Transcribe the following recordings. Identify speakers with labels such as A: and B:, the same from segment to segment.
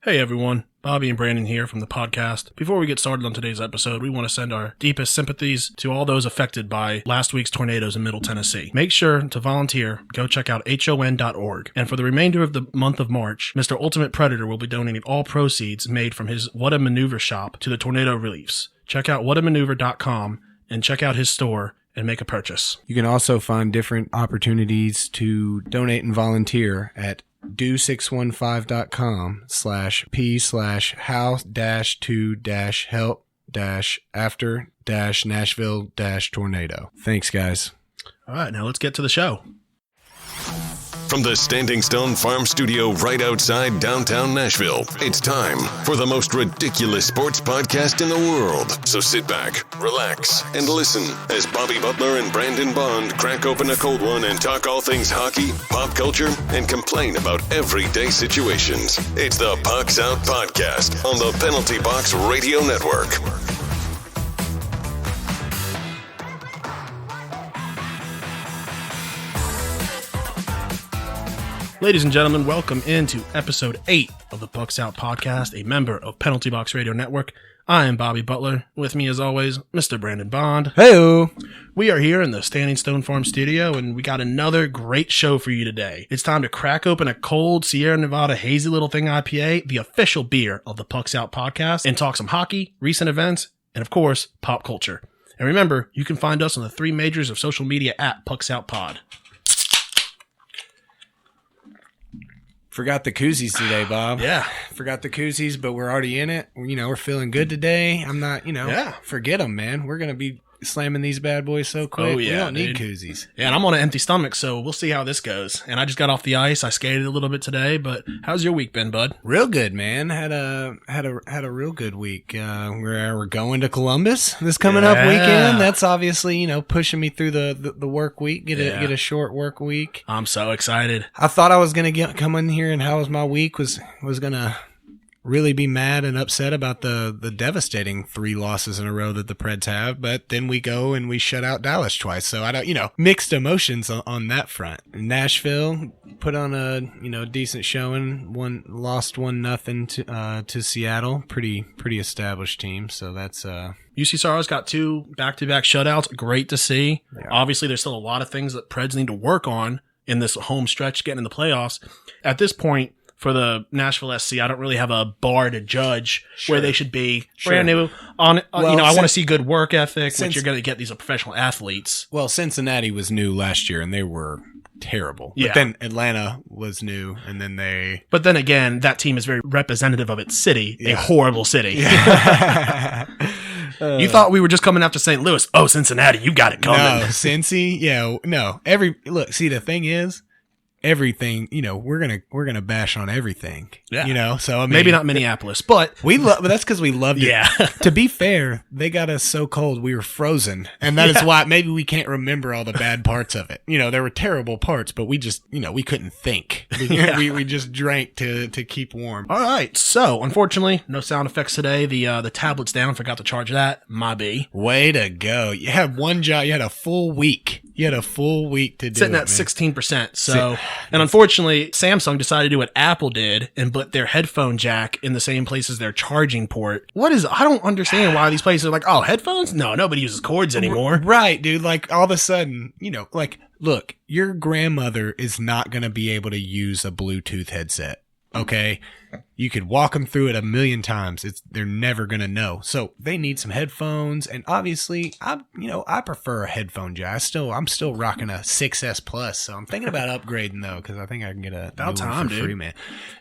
A: Hey everyone, Bobby and Brandon here from the podcast. Before we get started on today's episode, we want to send our deepest sympathies to all those affected by last week's tornadoes in Middle Tennessee. Make sure to volunteer. Go check out HON.org. And for the remainder of the month of March, Mr. Ultimate Predator will be donating all proceeds made from his What a Maneuver shop to the tornado reliefs. Check out whatamaneuver.com and check out his store and make a purchase.
B: You can also find different opportunities to donate and volunteer at do61five.com/p/how-to-help-after-Nashville-tornado. Thanks, guys.
A: All right, now let's get to the show.
C: From the Standing Stone Farm Studio right outside downtown Nashville, it's time for the most ridiculous sports podcast in the world. So sit back, relax, and listen as Bobby Butler and Brandon Bond crack open a cold one and talk all things hockey, pop culture, and complain about everyday situations. It's the Pucks Out Podcast on the Penalty Box Radio Network.
A: Ladies and gentlemen, welcome into episode 8 of the Pucks Out Podcast, a member of Penalty Box Radio Network. I am Bobby Butler. With me, as always, Mr. Brandon Bond.
B: Hey-o.
A: We are here in the Standing Stone Farm Studio, and we got another great show for you today. It's time to crack open a cold Sierra Nevada Hazy Little Thing IPA, the official beer of the Pucks Out Podcast, and talk some hockey, recent events, and of course, pop culture. And remember, you can find us on the 3 majors of social media at Pucks Out Pod.
B: Forgot the koozies today, Bob.
A: Yeah.
B: Forgot the koozies, but we're already in it. You know, we're feeling good today. I'm not, forget them, man. We're going to be slamming these bad boys so quick.
A: Oh, yeah,
B: we don't
A: dude.
B: need koozies.
A: Yeah, and I'm on an empty stomach, so we'll see how this goes. And I just got off the ice. I skated a little bit today, but how's your week been, bud?
B: Real good, man. Had a real good week. We're going to Columbus this coming up weekend. That's obviously, pushing me through the work week. Get a short work week.
A: I'm so excited.
B: I thought I was gonna come in here and how was my week was gonna really be mad and upset about the devastating 3 losses in a row that the Preds have, but then we go and we shut out Dallas twice. So I don't, mixed emotions on that front. Nashville put on a, decent showing. Lost 1-0 to Seattle. Pretty established team. So that's
A: UC Soros got 2 back-to-back shutouts. Great to see. Yeah. Obviously, there's still a lot of things that Preds need to work on in this home stretch getting in the playoffs. At this point, for the Nashville SC, I don't really have a bar to judge where they should be.
B: Sure.
A: Brand new. I want to see good work ethic, which you're going to get these professional athletes.
B: Well, Cincinnati was new last year, and they were terrible.
A: Yeah.
B: But then Atlanta was new, and then they...
A: But then again, that team is very representative of its city, a horrible city.
B: Yeah.
A: You thought we were just coming after St. Louis. Oh, Cincinnati, you got it coming.
B: No, Cincy, no. See, the thing is, everything, we're gonna bash on everything.
A: Yeah.
B: So I mean,
A: maybe not Minneapolis, but
B: but that's because we loved it.
A: Yeah.
B: To be fair, they got us so cold we were frozen, and that is why maybe we can't remember all the bad parts of it. There were terrible parts, but we just, we couldn't think. We just drank to keep warm.
A: All right. So unfortunately, no sound effects today. The tablet's down. Forgot to charge that. My B.
B: Way to go! You had one job. You had a full week. You had a full week to do
A: sitting
B: it,
A: at 16%. So, and unfortunately, Samsung decided to do what Apple did and put their headphone jack in the same place as their charging port. I don't understand why these places are like, oh, headphones? No, nobody uses cords anymore.
B: Right, dude. Like all of a sudden, look, your grandmother is not going to be able to use a Bluetooth headset. Okay. You could walk them through it a million times. They're never going to know. So they need some headphones. And obviously I prefer a headphone jack. I'm still rocking a 6S Plus. So I'm thinking about upgrading though, because I think I can get a
A: about
B: new
A: time,
B: one for
A: dude.
B: free, man.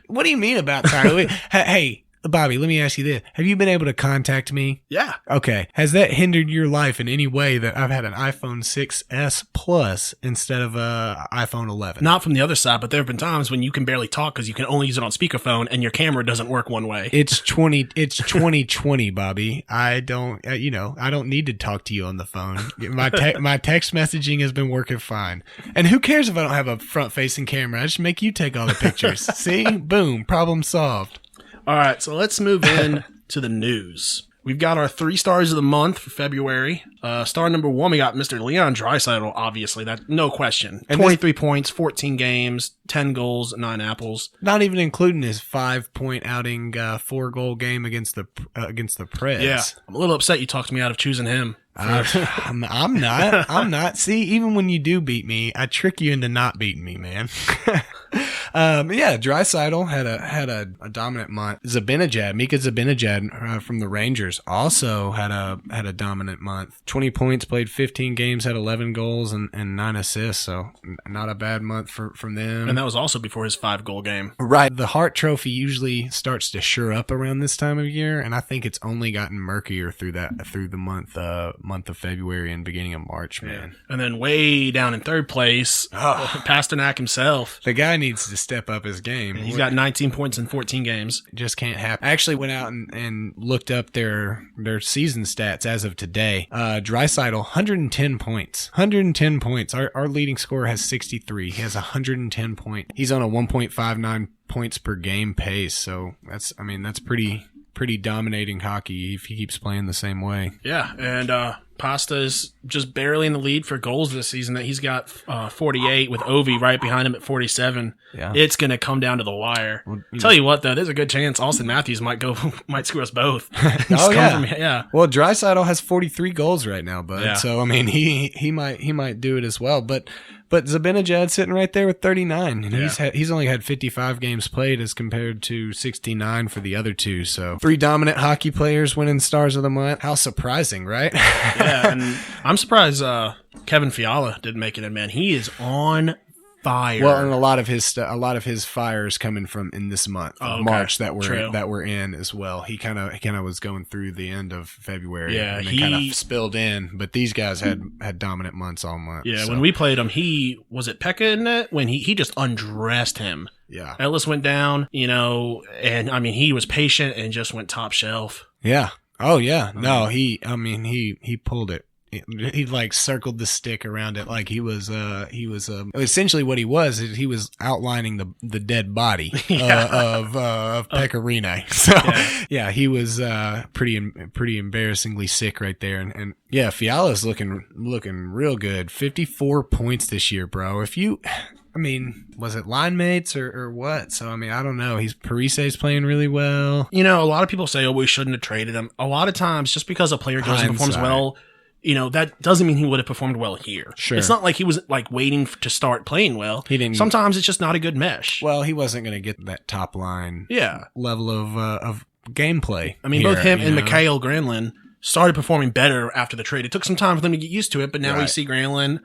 B: What do you mean about time? Hey, Bobby, let me ask you this. Have you been able to contact me?
A: Yeah.
B: Okay. Has that hindered your life in any way that I've had an iPhone 6S Plus instead of a iPhone 11?
A: Not from the other side, but there have been times when you can barely talk because you can only use it on speakerphone and your camera doesn't work one way.
B: It's 2020, Bobby. I don't need to talk to you on the phone. My text messaging has been working fine. And who cares if I don't have a front-facing camera? I just make you take all the pictures. See? Boom. Problem solved.
A: All right, so let's move in to the news. We've got our 3 stars of the month for February. Star number 1, we got Mr. Leon Draisaitl, obviously. That no question.
B: And
A: 23 points, 14 games, 10 goals, 9 apples.
B: Not even including his 5-point outing, 4-goal game against the Preds.
A: Yeah. I'm a little upset you talked me out of choosing him.
B: I'm not. I'm not. See, even when you do beat me, I trick you into not beating me, man. Draisaitl had a dominant month. Mika Zibanejad from the Rangers also had a dominant month. 20 points, played 15 games, had 11 goals and 9 assists. So not a bad month from them.
A: And that was also before his 5-goal game.
B: Right. The Hart Trophy usually starts to shore up around this time of year, and I think it's only gotten murkier through the month of February and beginning of March, man.
A: And then way down in 3rd place, Pasternak himself.
B: The guy needs to step up his game.
A: He's got 19 points in 14 games.
B: Just can't happen. I actually went out and looked up their season stats as of today. Draisaitl, 110 points. 110 points. Our leading scorer has 63. He has 110 points. He's on a 1.59 points per game pace. So that's pretty dominating hockey if he keeps playing the same way.
A: Yeah, and Pasta is just barely in the lead for goals this season. That he's got 48 with Ovi right behind him at 47.
B: Yeah.
A: It's going to come down to the wire. Well, tell you what, though, there's a good chance Austin Matthews might screw us both.
B: Yeah. Well, Draisaitl has 43 goals right now, bud.
A: Yeah.
B: So I mean, he might do it as well, but Zibanejad sitting right there with 39, and he's only had 55 games played as compared to 69 for the other two. So 3 dominant hockey players winning stars of the month. How surprising, right?
A: Yeah, and I'm surprised Kevin Fiala didn't make it in, man. He is on fire.
B: Well, and a lot of his fires coming from in this month, March that we're in as well. He kind of was going through the end of February, and then kind of spilled in. But these guys had dominant months all month.
A: Yeah, so. When we played him, was it Pekka in it? When he just undressed him.
B: Yeah,
A: Ellis went down, and I mean he was patient and just went top shelf.
B: Yeah. Oh yeah. No, he pulled it. He like circled the stick around it like he was essentially what he was outlining the dead body of Pekka Rinne. So yeah, he was pretty embarrassingly sick right there, and yeah, Fiala's looking real good. 54 points this year, bro. Was it line mates or what? So, I don't know. Parise's playing really well.
A: A lot of people say, we shouldn't have traded him. A lot of times, just because a player goes and performs well, that doesn't mean he would have performed well here. Sure. It's not like he was like waiting to start playing well. He didn't. Sometimes it's just not a good mesh.
B: Well, he wasn't going to get that top line level of gameplay.
A: Both him and Mikael Granlund started performing better after the trade. It took some time for them to get used to it, but now we see Granlund,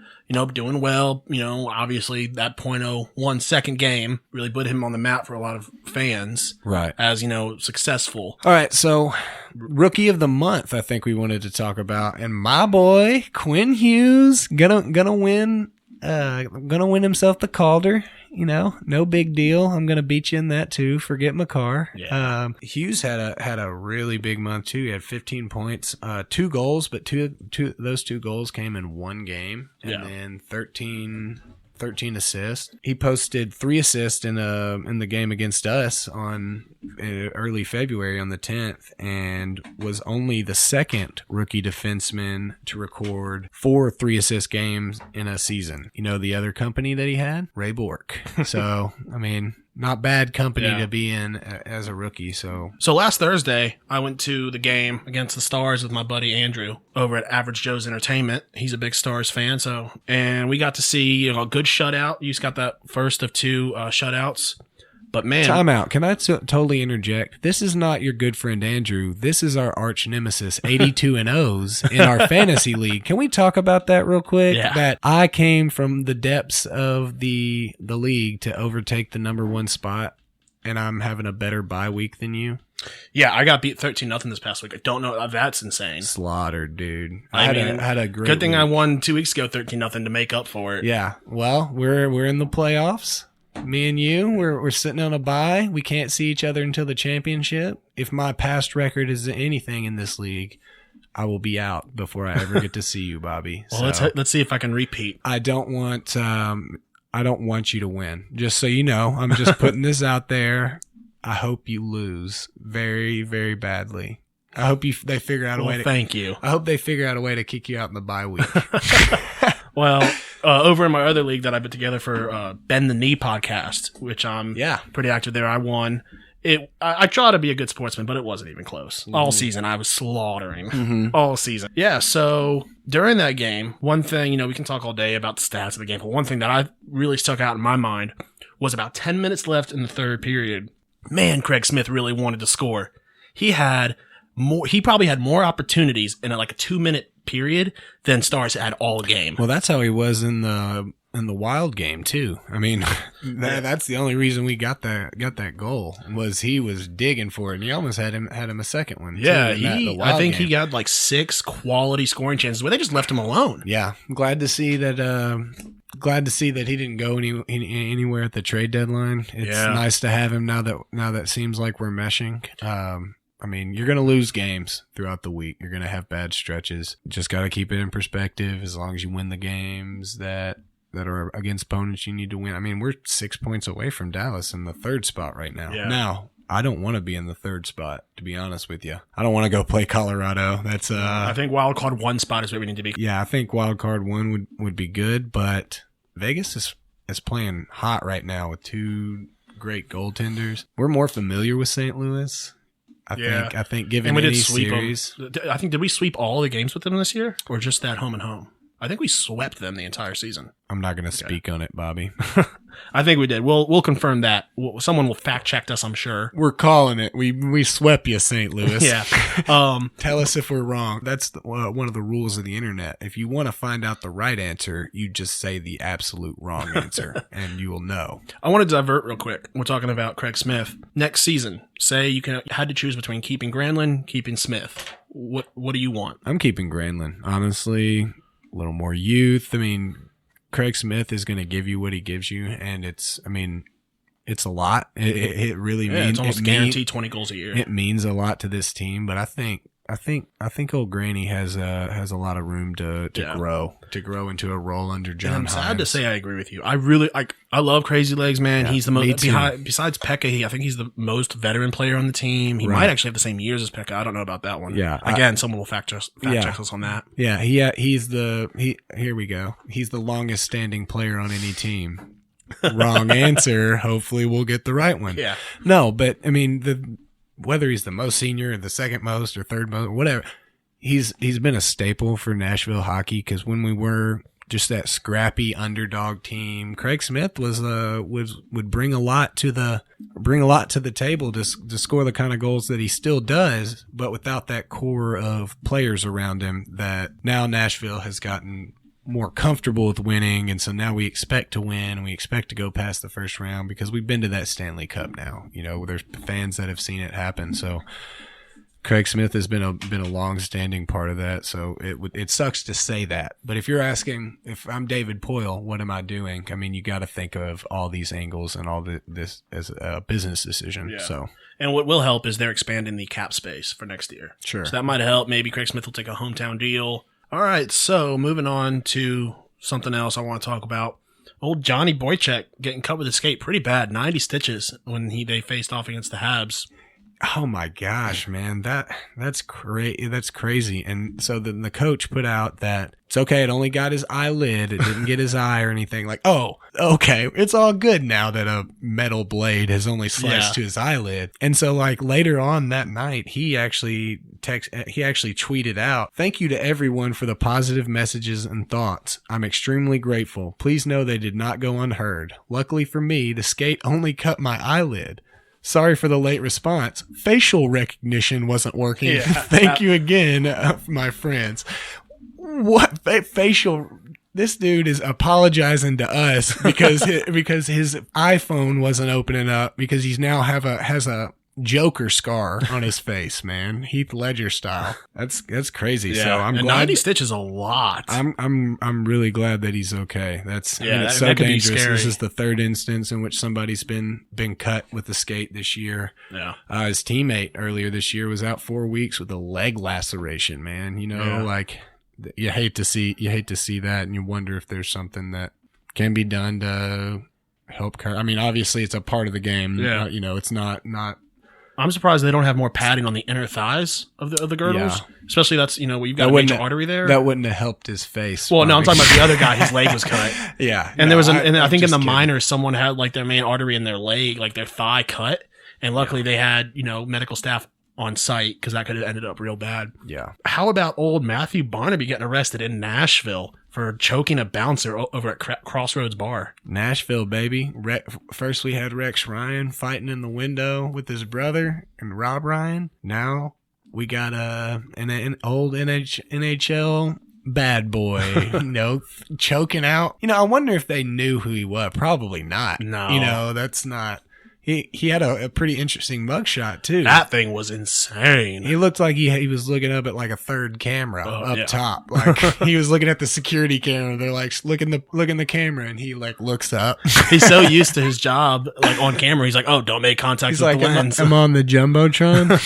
A: doing well. Obviously that .01 second game really put him on the map for a lot of fans.
B: Right.
A: As, successful.
B: All right. So rookie of the month, I think we wanted to talk about, and my boy Quinn Hughes gonna win himself the Calder. No big deal. I'm gonna beat you in that too. Forget Makar. Yeah. Hughes had a really big month too. He had 15 points, 2 goals, but those 2 goals came in one game, and then 13 assists. He posted 3 assists in the game against us on early February on the 10th, and was only the second rookie defenseman to record 4 3-assist games in a season. The other company that he had? Ray Bourque. So, not bad company to be in as a rookie. So
A: last Thursday, I went to the game against the Stars with my buddy Andrew over at Average Joe's Entertainment. He's a big Stars fan, and we got to see a good shutout. You just got that first of 2 shutouts. But man,
B: time out. Can I totally interject? This is not your good friend Andrew. This is our arch nemesis, 82-0s in our fantasy league. Can we talk about that real quick?
A: Yeah.
B: That I came from the depths of the league to overtake the number 1 spot, and I'm having a better bye week than you.
A: Yeah, I got beat 13-0 this past week. I don't know. That's insane.
B: Slaughtered, dude.
A: I
B: had a great
A: good thing
B: week.
A: I won 2 weeks ago 13-0 to make up for it.
B: Yeah. Well, we're in the playoffs. Me and you, we're sitting on a bye. We can't see each other until the championship. If my past record is anything in this league, I will be out before I ever get to see you, Bobby.
A: Well, let's see if I can repeat.
B: I don't want you to win. Just so you know, I'm just putting this out there. I hope you lose very, very badly. I hope they figure out a way to.
A: Thank you.
B: I hope they figure out a way to kick you out in the bye week.
A: Well, over in my other league that I put together for Bend the Knee podcast, which I'm pretty active there, I won. I try to be a good sportsman, but it wasn't even close. All season, I was slaughtering. All season. Yeah, so during that game, one thing, we can talk all day about the stats of the game, but one thing that I really stuck out in my mind was about 10 minutes left in the third period. Man, Craig Smith really wanted to score. He probably had more opportunities in like a 2-minute period than Stars had all game.
B: Well, that's how he was in the Wild game too. I mean, that's the only reason we got that goal was he was digging for it, and he almost had him a second one.
A: Yeah, I think he got like 6 quality scoring chances where they just left him alone.
B: Yeah, glad to see that. Glad to see that he didn't go anywhere at the trade deadline. It's nice to have him now that seems like we're meshing. I mean, you're going to lose games throughout the week. You're going to have bad stretches. Just got to keep it in perspective. As long as you win the games that are against opponents you need to win. I mean, we're 6 points away from Dallas in the third spot right now.
A: Yeah.
B: Now, I don't want to be in the third spot, to be honest with you. I don't want to go play Colorado. That's
A: I think wild card 1 spot is where we need to be.
B: Yeah, I think wild card 1 would be good, but Vegas is playing hot right now with 2 great goaltenders. We're more familiar with St. Louis. I think given any series.
A: I think, did we sweep all the games with them this year or just that home and home? I think we swept them the entire season.
B: I'm not going to speak on it, Bobby.
A: I think we did. We'll confirm that. Someone will fact check us, I'm sure.
B: We're calling it. We swept you, St. Louis.
A: Yeah.
B: Tell us if we're wrong. That's one of the rules of the internet. If you want to find out the right answer, you just say the absolute wrong answer, and you will know.
A: I want to divert real quick. We're talking about Craig Smith. Next season, say you had to choose between keeping Granlund, keeping Smith. What do you want?
B: I'm keeping Granlund, honestly. A little more youth. I mean, Craig Smith is going to give you what he gives you, and it's a lot. It really means
A: it's almost guaranteed 20 goals a year.
B: It means a lot to this team, but I think old Granny has a lot of room to grow into a role under John.
A: And I'm sad to say I agree with you. I love Crazy Legs, man.
B: Yeah,
A: he's the most besides Pekka. I think he's the most veteran player on the team. He might actually have the same years as Pekka. I don't know about that one.
B: Yeah.
A: Again, someone will fact check us on that.
B: Yeah. Here we go. He's the longest standing player on any team. Wrong answer. Hopefully we'll get the right one.
A: Yeah.
B: No, but I mean whether he's the most senior or the second most or third most, whatever, he's been a staple for Nashville hockey because when we were just that scrappy underdog team, Craig Smith would bring a lot to the table to score the kind of goals that he still does, but without that core of players around him that now Nashville has gotten more comfortable with winning, and so now we expect to win and we expect to go past the first round because we've been to that Stanley Cup now. There's fans that have seen it happen. So Craig Smith has been a long-standing part of that. So it sucks to say that, but if you're asking if I'm David Poile, what am I doing? I mean, you got to think of all these angles and all this as a business decision.
A: Yeah.
B: So.
A: And what will help is they're expanding the cap space for next year.
B: Sure.
A: So that might help. Maybe Craig Smith will take a hometown deal. All right, so moving on to something else I want to talk about. Old Johnny Boychuk getting cut with a skate pretty bad, 90 stitches when they faced off against the Habs.
B: Oh my gosh, man, that's crazy. And so the coach put out that it's okay. It only got his eyelid. It didn't get his eye or anything. Like, oh, okay, it's all good now that a metal blade has only sliced to his eyelid. And so, like later on that night, he actually tweeted out, "Thank you to everyone for the positive messages and thoughts. I'm extremely grateful. Please know they did not go unheard. Luckily for me, the skate only cut my eyelid. Sorry for the late response. Facial recognition wasn't working.
A: Yeah.
B: Thank you again, my friends." What facial? This dude is apologizing to us because his iPhone wasn't opening up because he's now has a Joker scar on his face, man. Heath Ledger style. That's crazy.
A: Yeah.
B: So I'm
A: and
B: glad
A: 90 stitches a lot.
B: I'm really glad that he's okay. It's
A: that
B: so
A: could be
B: dangerous.
A: scary.
B: This is the third instance in which somebody's been cut with the skate this year.
A: Yeah.
B: His teammate earlier this year was out 4 weeks with a leg laceration, man. Like you hate to see that, and you wonder if there's something that can be done to help. I mean, obviously it's a part of the game.
A: Yeah.
B: It's not
A: I'm surprised they don't have more padding on the inner thighs of the girdles.
B: Yeah.
A: Especially that's, you've got a major artery there.
B: That wouldn't have helped his face.
A: Well, no, I'm
B: Bobby.
A: talking about the other guy. His leg was cut.
B: Yeah.
A: And there was, I think in the
B: kidding.
A: minors, someone had like their main artery in their leg, like their thigh cut. And luckily they had, medical staff on site because that could have ended up real bad.
B: Yeah.
A: How about old Matthew Barnaby getting arrested in Nashville for choking a bouncer over at Crossroads Bar?
B: Nashville, baby. First we had Rex Ryan fighting in the window with his brother and Rob Ryan. Now we got an old NHL bad boy, choking out. I wonder if they knew who he was. Probably not.
A: No.
B: That's not. He had a pretty interesting mugshot too.
A: That thing was insane.
B: He looked like he was looking up at like a third camera up
A: yeah.
B: top. Like he was looking at the security camera. They're like, look in the camera, and he like looks up.
A: He's so used to his job, like on camera. He's like, oh, don't make contact
B: He's
A: with
B: like,
A: the lens.
B: I'm on the Jumbotron.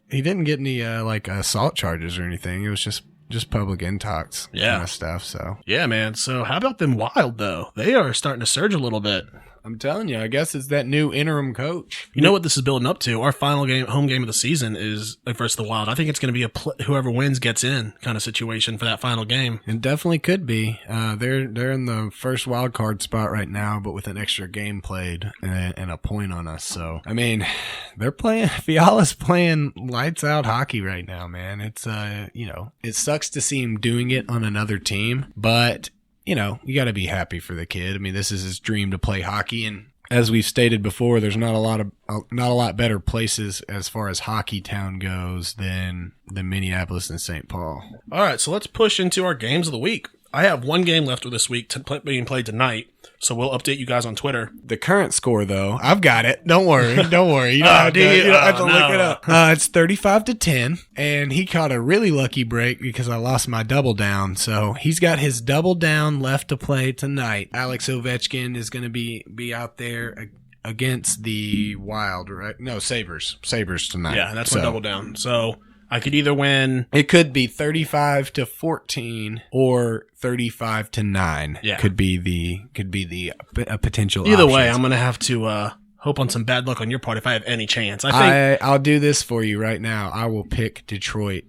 B: He didn't get any assault charges or anything. It was just public intox kind of stuff. So
A: Yeah, man. So how about them Wild, though? They are starting to surge a little bit.
B: I'm telling you, I guess it's that new interim coach.
A: You know what this is building up to? Our final home game of the season is versus the Wild. I think it's going to be whoever wins gets in kind of situation for that final game.
B: It definitely could be. They're in the first wild card spot right now, but with an extra game played and a point on us. So I mean, they're playing. Fiala's playing lights out hockey right now, man. It's it sucks to see him doing it on another team, but you got to be happy for the kid. I mean, this is his dream to play hockey, and as we've stated before, there's not a lot better places as far as hockey town goes than Minneapolis and St. Paul.
A: All right, so let's push into our games of the week. I have one game left of this week being played tonight, so we'll update you guys on Twitter.
B: The current score, though, I've got it. Don't worry. You don't have to look it up. It's 35-10, and he caught a really lucky break because I lost my double down. So he's got his double down left to play tonight. Alex Ovechkin is going to be out there against the Wild, right? No, Sabres. Sabres tonight.
A: Yeah, that's my double down. So I could either win.
B: It could be 35-14 or 35-9.
A: Yeah.
B: Could be a potential.
A: Either way,
B: options.
A: I'm going to have to hope on some bad luck on your part if I have any chance. I think
B: I'll do this for you right now. I will pick Detroit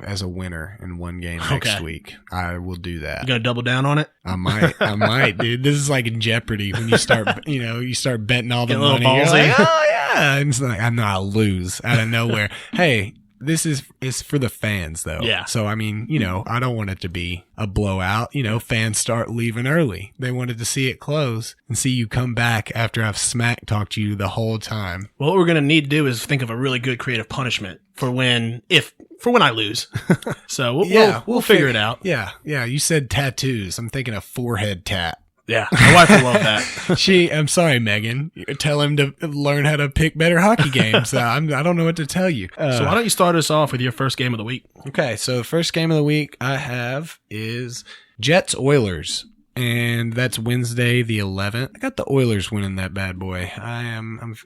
B: as a winner in one game next week. I will do that.
A: you got to double down on it.
B: I might, dude. This is like in Jeopardy when you start, you start betting all the
A: Get a little
B: money. You're
A: ballsy.
B: like, oh yeah, and it's like I'm not lose out of nowhere. Hey. This is for the fans, though.
A: Yeah.
B: So, I mean, I don't want it to be a blowout. Fans start leaving early. They wanted to see it close and see you come back after I've smack talked to you the whole time.
A: Well, what we're going to need to do is think of a really good creative punishment for when I lose. So we'll figure it out.
B: Yeah. You said tattoos. I'm thinking a forehead tat.
A: Yeah, my wife will love that.
B: I'm sorry, Megan. Tell him to learn how to pick better hockey games. I don't know what to tell you.
A: So why don't you start us off with your first game of the week?
B: Okay, so the first game of the week I have is Jets-Oilers, and that's Wednesday the 11th. I got the Oilers winning that bad boy. I'm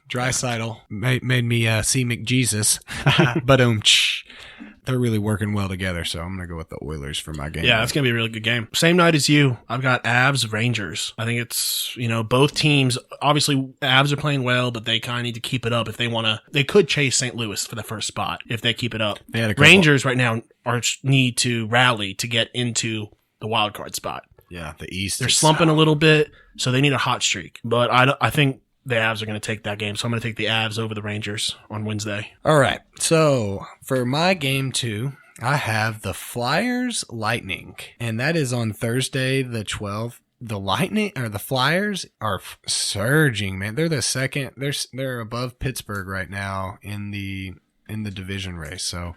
B: Draisaitl made me see McJesus, but they're really working well together, so I'm going to go with the Oilers for my game.
A: Yeah, that's going to be a really good game. Same night as you, I've got Avs Rangers. I think it's, both teams, obviously Avs are playing well, but they kind of need to keep it up if they want to. They could chase St. Louis for the first spot if they keep it up. Rangers right now need to rally to get into the wild card spot.
B: Yeah, the East.
A: They're slumping a little bit, so they need a hot streak. But I think the Avs are going to take that game, so I'm going to take the Avs over the Rangers on Wednesday.
B: All right, so for my game 2, I have the Flyers Lightning, and that is on Thursday the 12th. The Flyers are surging, man. They're the second. They're above Pittsburgh right now in the division race. So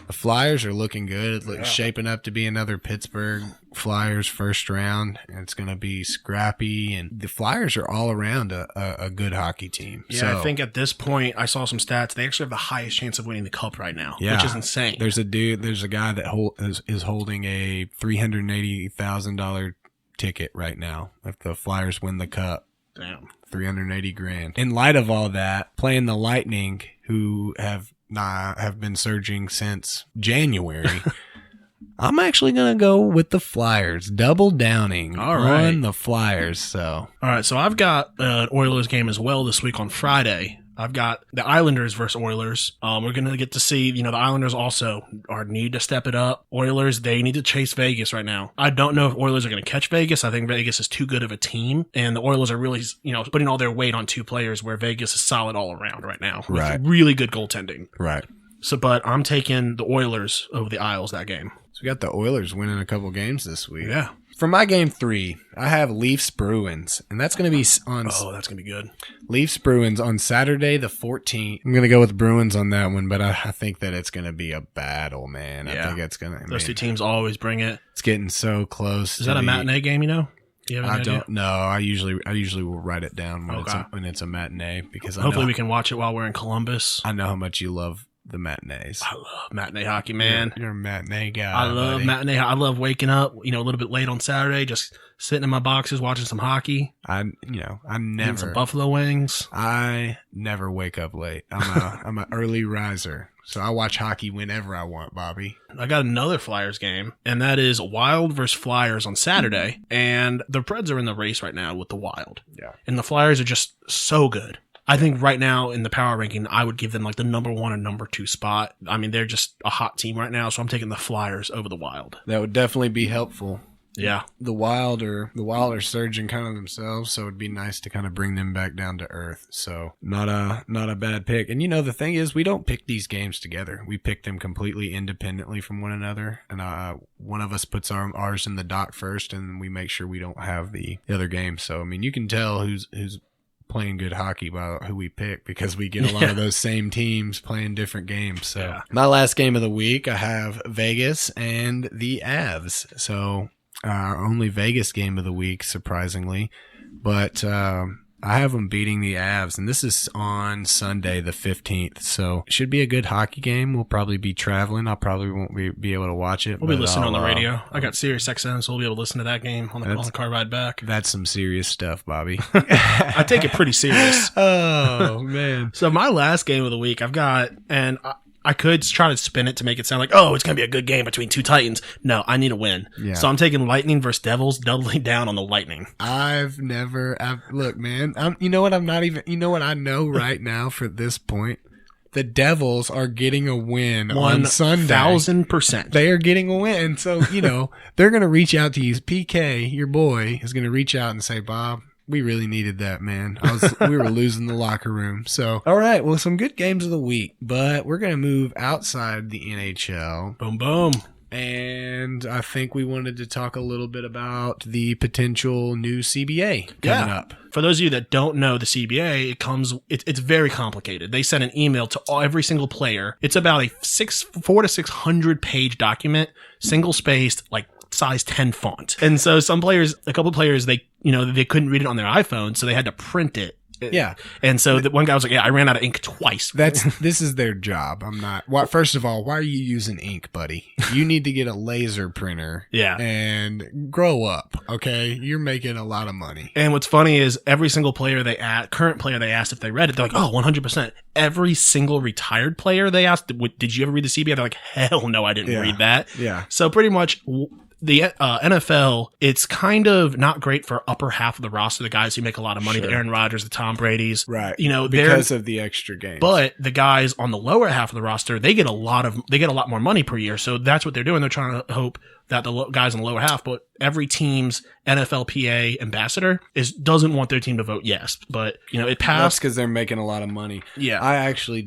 B: the Flyers are looking good. It's shaping up to be another Pittsburgh Flyers first round. It's going to be scrappy, and the Flyers are all around a good hockey team.
A: Yeah,
B: so,
A: I think at this point, I saw some stats. They actually have the highest chance of winning the Cup right now, which is insane.
B: There's a guy that is holding a $380,000 ticket right now. If the Flyers win the Cup,
A: damn,
B: $380,000. In light of all that, playing the Lightning, who have been surging since January. I'm actually going to go with the Flyers, double downing on the Flyers. So,
A: all right, so I've got an Oilers game as well this week on Friday. I've got the Islanders versus Oilers. We're going to get to see, the Islanders also need to step it up. Oilers, they need to chase Vegas right now. I don't know if Oilers are going to catch Vegas. I think Vegas is too good of a team, and the Oilers are really, putting all their weight on two players where Vegas is solid all around right now. With
B: Right.
A: really good goaltending.
B: Right.
A: So, but I'm taking the Oilers over the Isles that game.
B: So we got the Oilers winning a couple games this week.
A: Yeah.
B: For my game 3, I have Leafs Bruins, and that's going to be on
A: Oh, that's going to be good.
B: Leafs Bruins on Saturday the 14th. I'm going to go with Bruins on that one, but I think that it's going to be a battle, man. I
A: Yeah.
B: think it's going to.
A: Those two teams always bring it.
B: It's getting so close.
A: Is that a matinee game, Do you have any
B: I
A: idea?
B: don't know. I usually will write it down
A: Okay.
B: when it's a matinee because
A: Hopefully we can watch it while we're in Columbus.
B: I know how much you love the matinees.
A: I love matinee hockey, man.
B: You're a matinee guy.
A: I love
B: buddy.
A: matinee. I love waking up, a little bit late on Saturday, just sitting in my boxes watching some hockey,
B: I
A: eating some
B: never.
A: buffalo wings.
B: I never wake up late. I'm an early riser, so I watch hockey whenever I want, Bobby.
A: I got another Flyers game, and that is Wild versus Flyers on Saturday. And the Preds are in the race right now with the Wild.
B: Yeah.
A: And the Flyers are just so good. I think right now in the power ranking, I would give them like the number 1 and number 2 spot. I mean, they're just a hot team right now, so I'm taking the Flyers over the Wild.
B: That would definitely be helpful.
A: Yeah.
B: The Wild are surging kind of themselves, so it'd be nice to kind of bring them back down to earth. So not a bad pick. And the thing is, we don't pick these games together. We pick them completely independently from one another. And one of us puts ours in the dock first, and we make sure we don't have the other game. So I mean, you can tell who's playing good hockey by who we pick because we get a lot of those same teams playing different games. So my last game of the week, I have Vegas and the Avs. So our only Vegas game of the week, surprisingly, but I have them beating the Avs, and this is on Sunday the 15th. So it should be a good hockey game. We'll probably be traveling. I probably won't be able to watch it.
A: We'll be listening on the radio. I got Sirius XM, so we'll be able to listen to that game on the car ride back.
B: That's some serious stuff, Bobby.
A: I take it pretty serious.
B: Oh, man.
A: So my last game of the week, I've got, and I could try to spin it to make it sound like, oh, it's going to be a good game between two Titans. No, I need a win.
B: Yeah.
A: So I'm taking Lightning versus Devils, doubling down on the Lightning.
B: Look, man, you know what I know right now for this point? The Devils are getting a win on Sunday.
A: 1,000%.
B: They are getting a win. So, they're going to reach out to you. PK, your boy, is going to reach out and say, Bob, we really needed that, man. We were losing the locker room. So, all right. Well, some good games of the week, but we're going to move outside the NHL.
A: Boom, boom.
B: And I think we wanted to talk a little bit about the potential new CBA coming up.
A: For those of you that don't know the CBA, it's very complicated. They send an email to every single player. It's about a 400 to 600 page document, single spaced, like size 10 font. And so a couple players, they couldn't read it on their iPhone, so they had to print it.
B: Yeah.
A: And so the one guy was like, I ran out of ink twice.
B: This is their job. I'm not. First of all, why are you using ink, buddy? You need to get a laser printer.
A: Yeah.
B: And grow up, okay? You're making a lot of money.
A: And what's funny is every single current player they asked if they read it, they're like, oh, 100%. Every single retired player they asked, did you ever read the CBA? They're like, hell no, I didn't read that.
B: Yeah.
A: So pretty much the NFL, it's kind of not great for upper half of the roster, the guys who make a lot of money, the Aaron Rodgers, the Tom Brady's.
B: Right.
A: Because
B: of the extra games.
A: But the guys on the lower half of the roster, they get a lot more money per year. So that's what they're doing. They're trying to hope that the guys on the lower half, but every team's NFLPA ambassador doesn't want their team to vote yes. But, it passed.
B: That's because they're making a lot of money.
A: Yeah.
B: I actually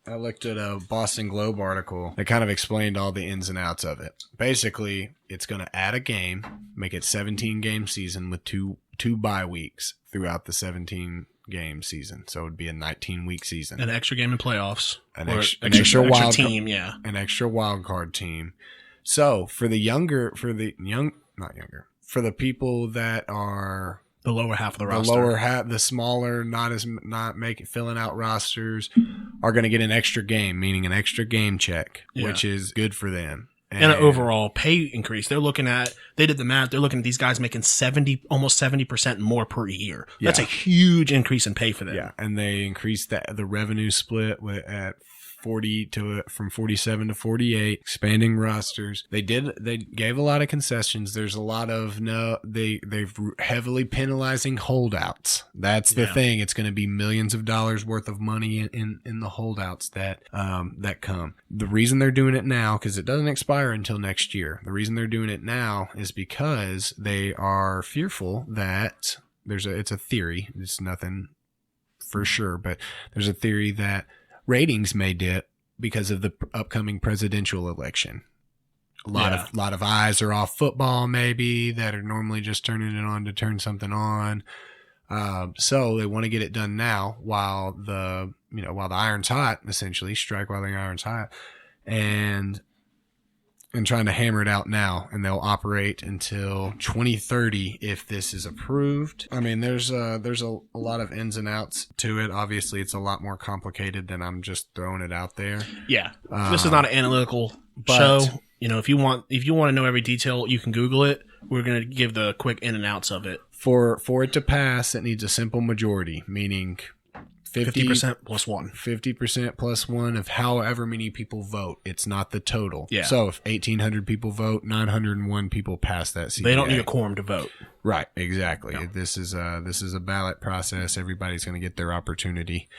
B: I looked at a Boston Globe article that kind of explained all the ins and outs of it. Basically, it's going to add a game, make it 17-game season with two bye weeks throughout the 17-game season. So it would be a 19-week season.
A: An extra game in playoffs.
B: An
A: extra team, yeah.
B: An extra wild card team. So for the people that are
A: the lower half of the roster,
B: the smaller, filling out rosters, are going to get an extra game, meaning an extra game check, which is good for them.
A: And an overall pay increase. They did the math. They're looking at these guys making almost 70% more per year. That's a huge increase in pay for them.
B: Yeah. And they increased the revenue split at from 47 to 48, expanding rosters. They gave a lot of concessions. There's a lot of they've heavily penalizing holdouts. That's the thing. It's going to be millions of dollars worth of money in the holdouts that come. The reason they're doing it now, because it doesn't expire until next year. The reason they're doing it now is because they are fearful that it's a theory. It's nothing for sure, but there's a theory that ratings may dip because of the upcoming presidential election. A lot of eyes are off football, maybe, that are normally just turning it on to turn something on. So they want to get it done now while the iron's hot, essentially strike while the iron's hot, and trying to hammer it out now, and they'll operate until 2030 if this is approved. I mean, there's a lot of ins and outs to it. Obviously, it's a lot more complicated than I'm just throwing it out there.
A: Yeah, this is not an analytical show. If you want to know every detail, you can Google it. We're going to give the quick in and outs of it.
B: For it to pass, it needs a simple majority, meaning
A: 50% plus one.
B: 50% plus one of however many people vote. It's not the total.
A: Yeah.
B: So if 1,800 people vote, 901 people pass that CBA.
A: They don't need a quorum to vote.
B: Right. Exactly.
A: No.
B: This is a ballot process. Everybody's going to get their opportunity.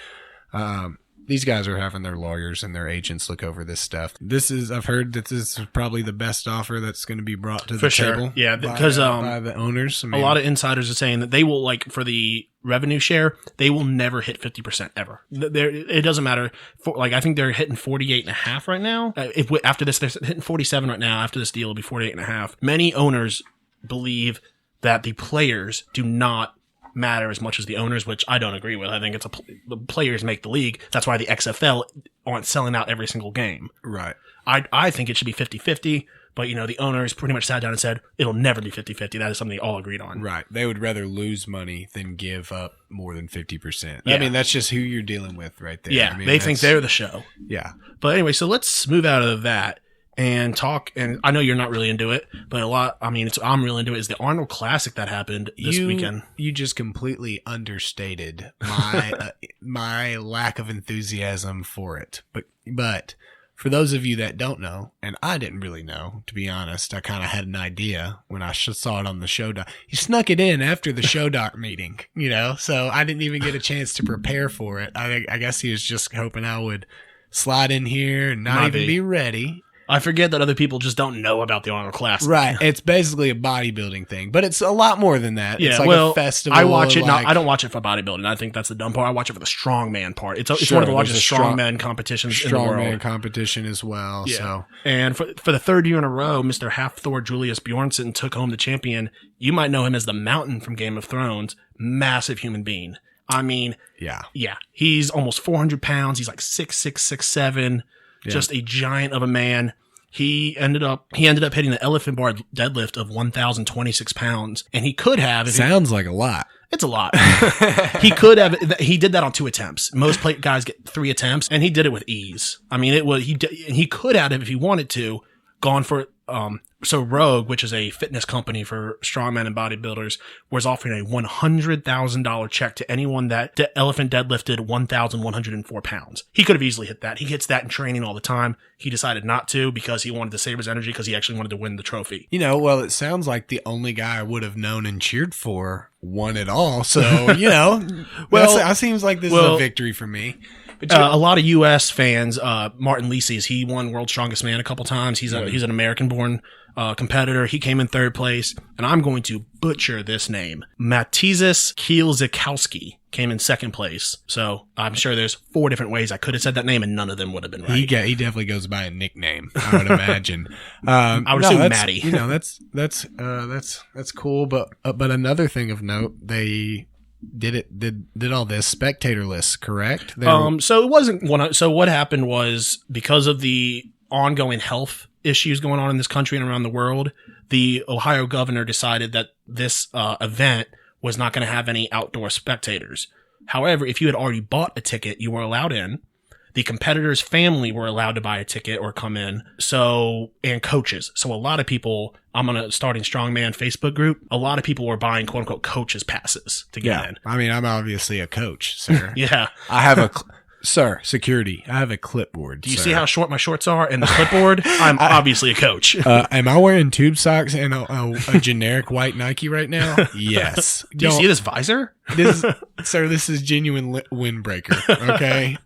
B: These guys are having their lawyers and their agents look over this stuff. I've heard that this is probably the best offer that's going to be brought to the table.
A: Yeah, because
B: by the owners.
A: A lot of insiders are saying that they will, for the revenue share, they will never hit 50% ever. It doesn't matter. I think they're hitting 48.5 right now. After this, they're hitting 47 right now. After this deal, it'll be 48.5. Many owners believe that the players do not matter as much as the owners, which I don't agree with. I think the players make the league. That's why the XFL aren't selling out every single game.
B: Right.
A: I think it should be 50-50, but the owners pretty much sat down and said it'll never be 50-50. That is something they all agreed on.
B: Right. They would rather lose money than give up more than 50%.
A: Yeah.
B: I mean, that's just who you're dealing with right there.
A: Yeah,
B: I mean,
A: they think they're the show.
B: Yeah.
A: But anyway, so let's move out of that and talk. And I know you're not really into it, but I'm really into it. Is the Arnold Classic that happened this weekend?
B: You just completely understated my my lack of enthusiasm for it. But for those of you that don't know, and I didn't really know, to be honest, I kind of had an idea when I saw it on the show doc. He snuck it in after the show doc meeting, so I didn't even get a chance to prepare for it. I guess he was just hoping I would slide in here and not even be ready.
A: I forget that other people just don't know about the Arnold Classic.
B: Right. It's basically a bodybuilding thing, but it's a lot more than that.
A: Yeah,
B: it's like a festival.
A: I watch it. I don't watch it for bodybuilding. I think that's the dumb part. I watch it for the strongman part. It's one of the largest strongman competitions in the world.
B: Strongman competition as well. Yeah. So.
A: And for the third year in a row, Mr. Half-Thor Julius Bjornsson took home the champion. You might know him as the Mountain from Game of Thrones. Massive human being. I mean, yeah. He's almost 400 pounds. He's like 6'6", 6'7", just a giant of a man. He ended up hitting the elephant bar deadlift of 1,026 pounds, and he could have.
B: Sounds like a lot.
A: It's a lot. He could have. He did that on 2 attempts. Most guys get 3 attempts, and he did it with ease. I mean, he could have, if he wanted to, gone for So Rogue, which is a fitness company for strongmen and bodybuilders, was offering a $100,000 check to anyone that elephant deadlifted 1,104 pounds. He could have easily hit that. He hits that in training all the time. He decided not to because he wanted to save his energy because he actually wanted to win the trophy.
B: Well, it sounds like the only guy I would have known and cheered for won it all. So, that seems like this is a victory for me.
A: A lot of U.S. fans, Martin Lisies, he won World's Strongest Man a couple times. He's an American-born competitor. He came in 3rd place, and I'm going to butcher this name. Matizis Kielzikowski came in 2nd place. So I'm sure there's 4 different ways I could have said that name, and none of them would have been right.
B: He definitely goes by a nickname, I would imagine.
A: I would assume Matty.
B: That's cool. But another thing of note, they did all this spectatorless, correct?
A: So it wasn't one. So what happened was, because of the ongoing health issues going on in this country and around the world, the Ohio governor decided that this event was not going to have any outdoor spectators. However, if you had already bought a ticket, you were allowed in. The competitor's family were allowed to buy a ticket or come in. And coaches. So a lot of people, I'm on a Starting Strongman Facebook group. A lot of people were buying quote unquote coaches passes to get in.
B: I mean, I'm obviously a coach, sir.
A: Yeah.
B: I have Sir, security, I have a clipboard.
A: Do you see how short my shorts are and the clipboard? I'm obviously a coach.
B: Am I wearing tube socks and a generic white Nike right now? Yes.
A: Do you see this visor?
B: Sir, this is genuine windbreaker, okay?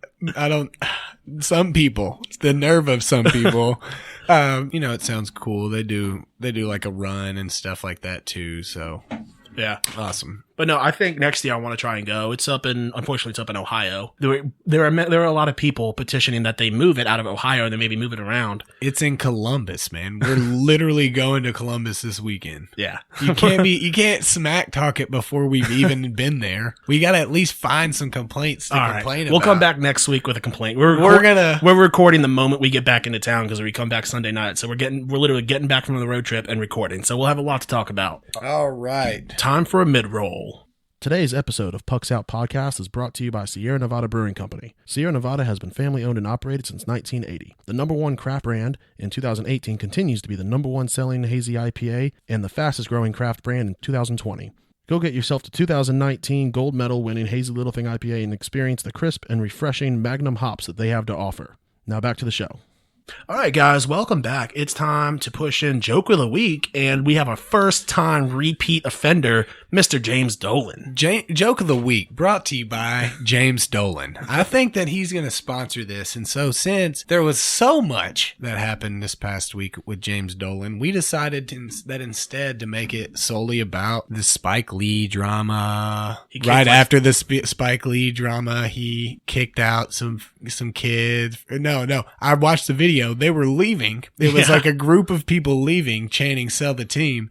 B: Some people, the nerve of some people, it sounds cool. They do like a run and stuff like that too, so.
A: Yeah.
B: Awesome.
A: But no, I think next year I want to try and go. Unfortunately, it's up in Ohio. There are a lot of people petitioning that they move it out of Ohio and they maybe move it around.
B: It's in Columbus, man. We're literally going to Columbus this weekend.
A: Yeah.
B: You can't smack talk it before we've even been there. We got to at least find some complaints to complain about.
A: We'll come back next week with a complaint. We're recording the moment we get back into town because we come back Sunday night. So we're literally getting back from the road trip and recording. So we'll have a lot to talk about.
B: All right.
A: Time for a mid-roll. Today's episode of Pucks Out Podcast is brought to you by Sierra Nevada Brewing Company. Sierra Nevada has been family owned and operated since 1980. The number one craft brand in 2018 continues to be the number one selling hazy IPA and the fastest growing craft brand in 2020. Go get yourself the 2019 gold medal winning Hazy Little Thing IPA and experience the crisp and refreshing Magnum hops that they have to offer. Now back to the show. All right, guys, welcome back. It's time to push in Joke of the Week, and we have our first-time repeat offender, Mr. James Dolan.
B: Joke of the Week brought to you by James Dolan. I think that he's going to sponsor this, and so since there was so much that happened this past week with James Dolan, we decided that instead to make it solely about the Spike Lee drama. Right after the Spike Lee drama, he kicked out some kids. No, I watched the video. They were leaving. It was like a group of people leaving, chanting, "Sell the team."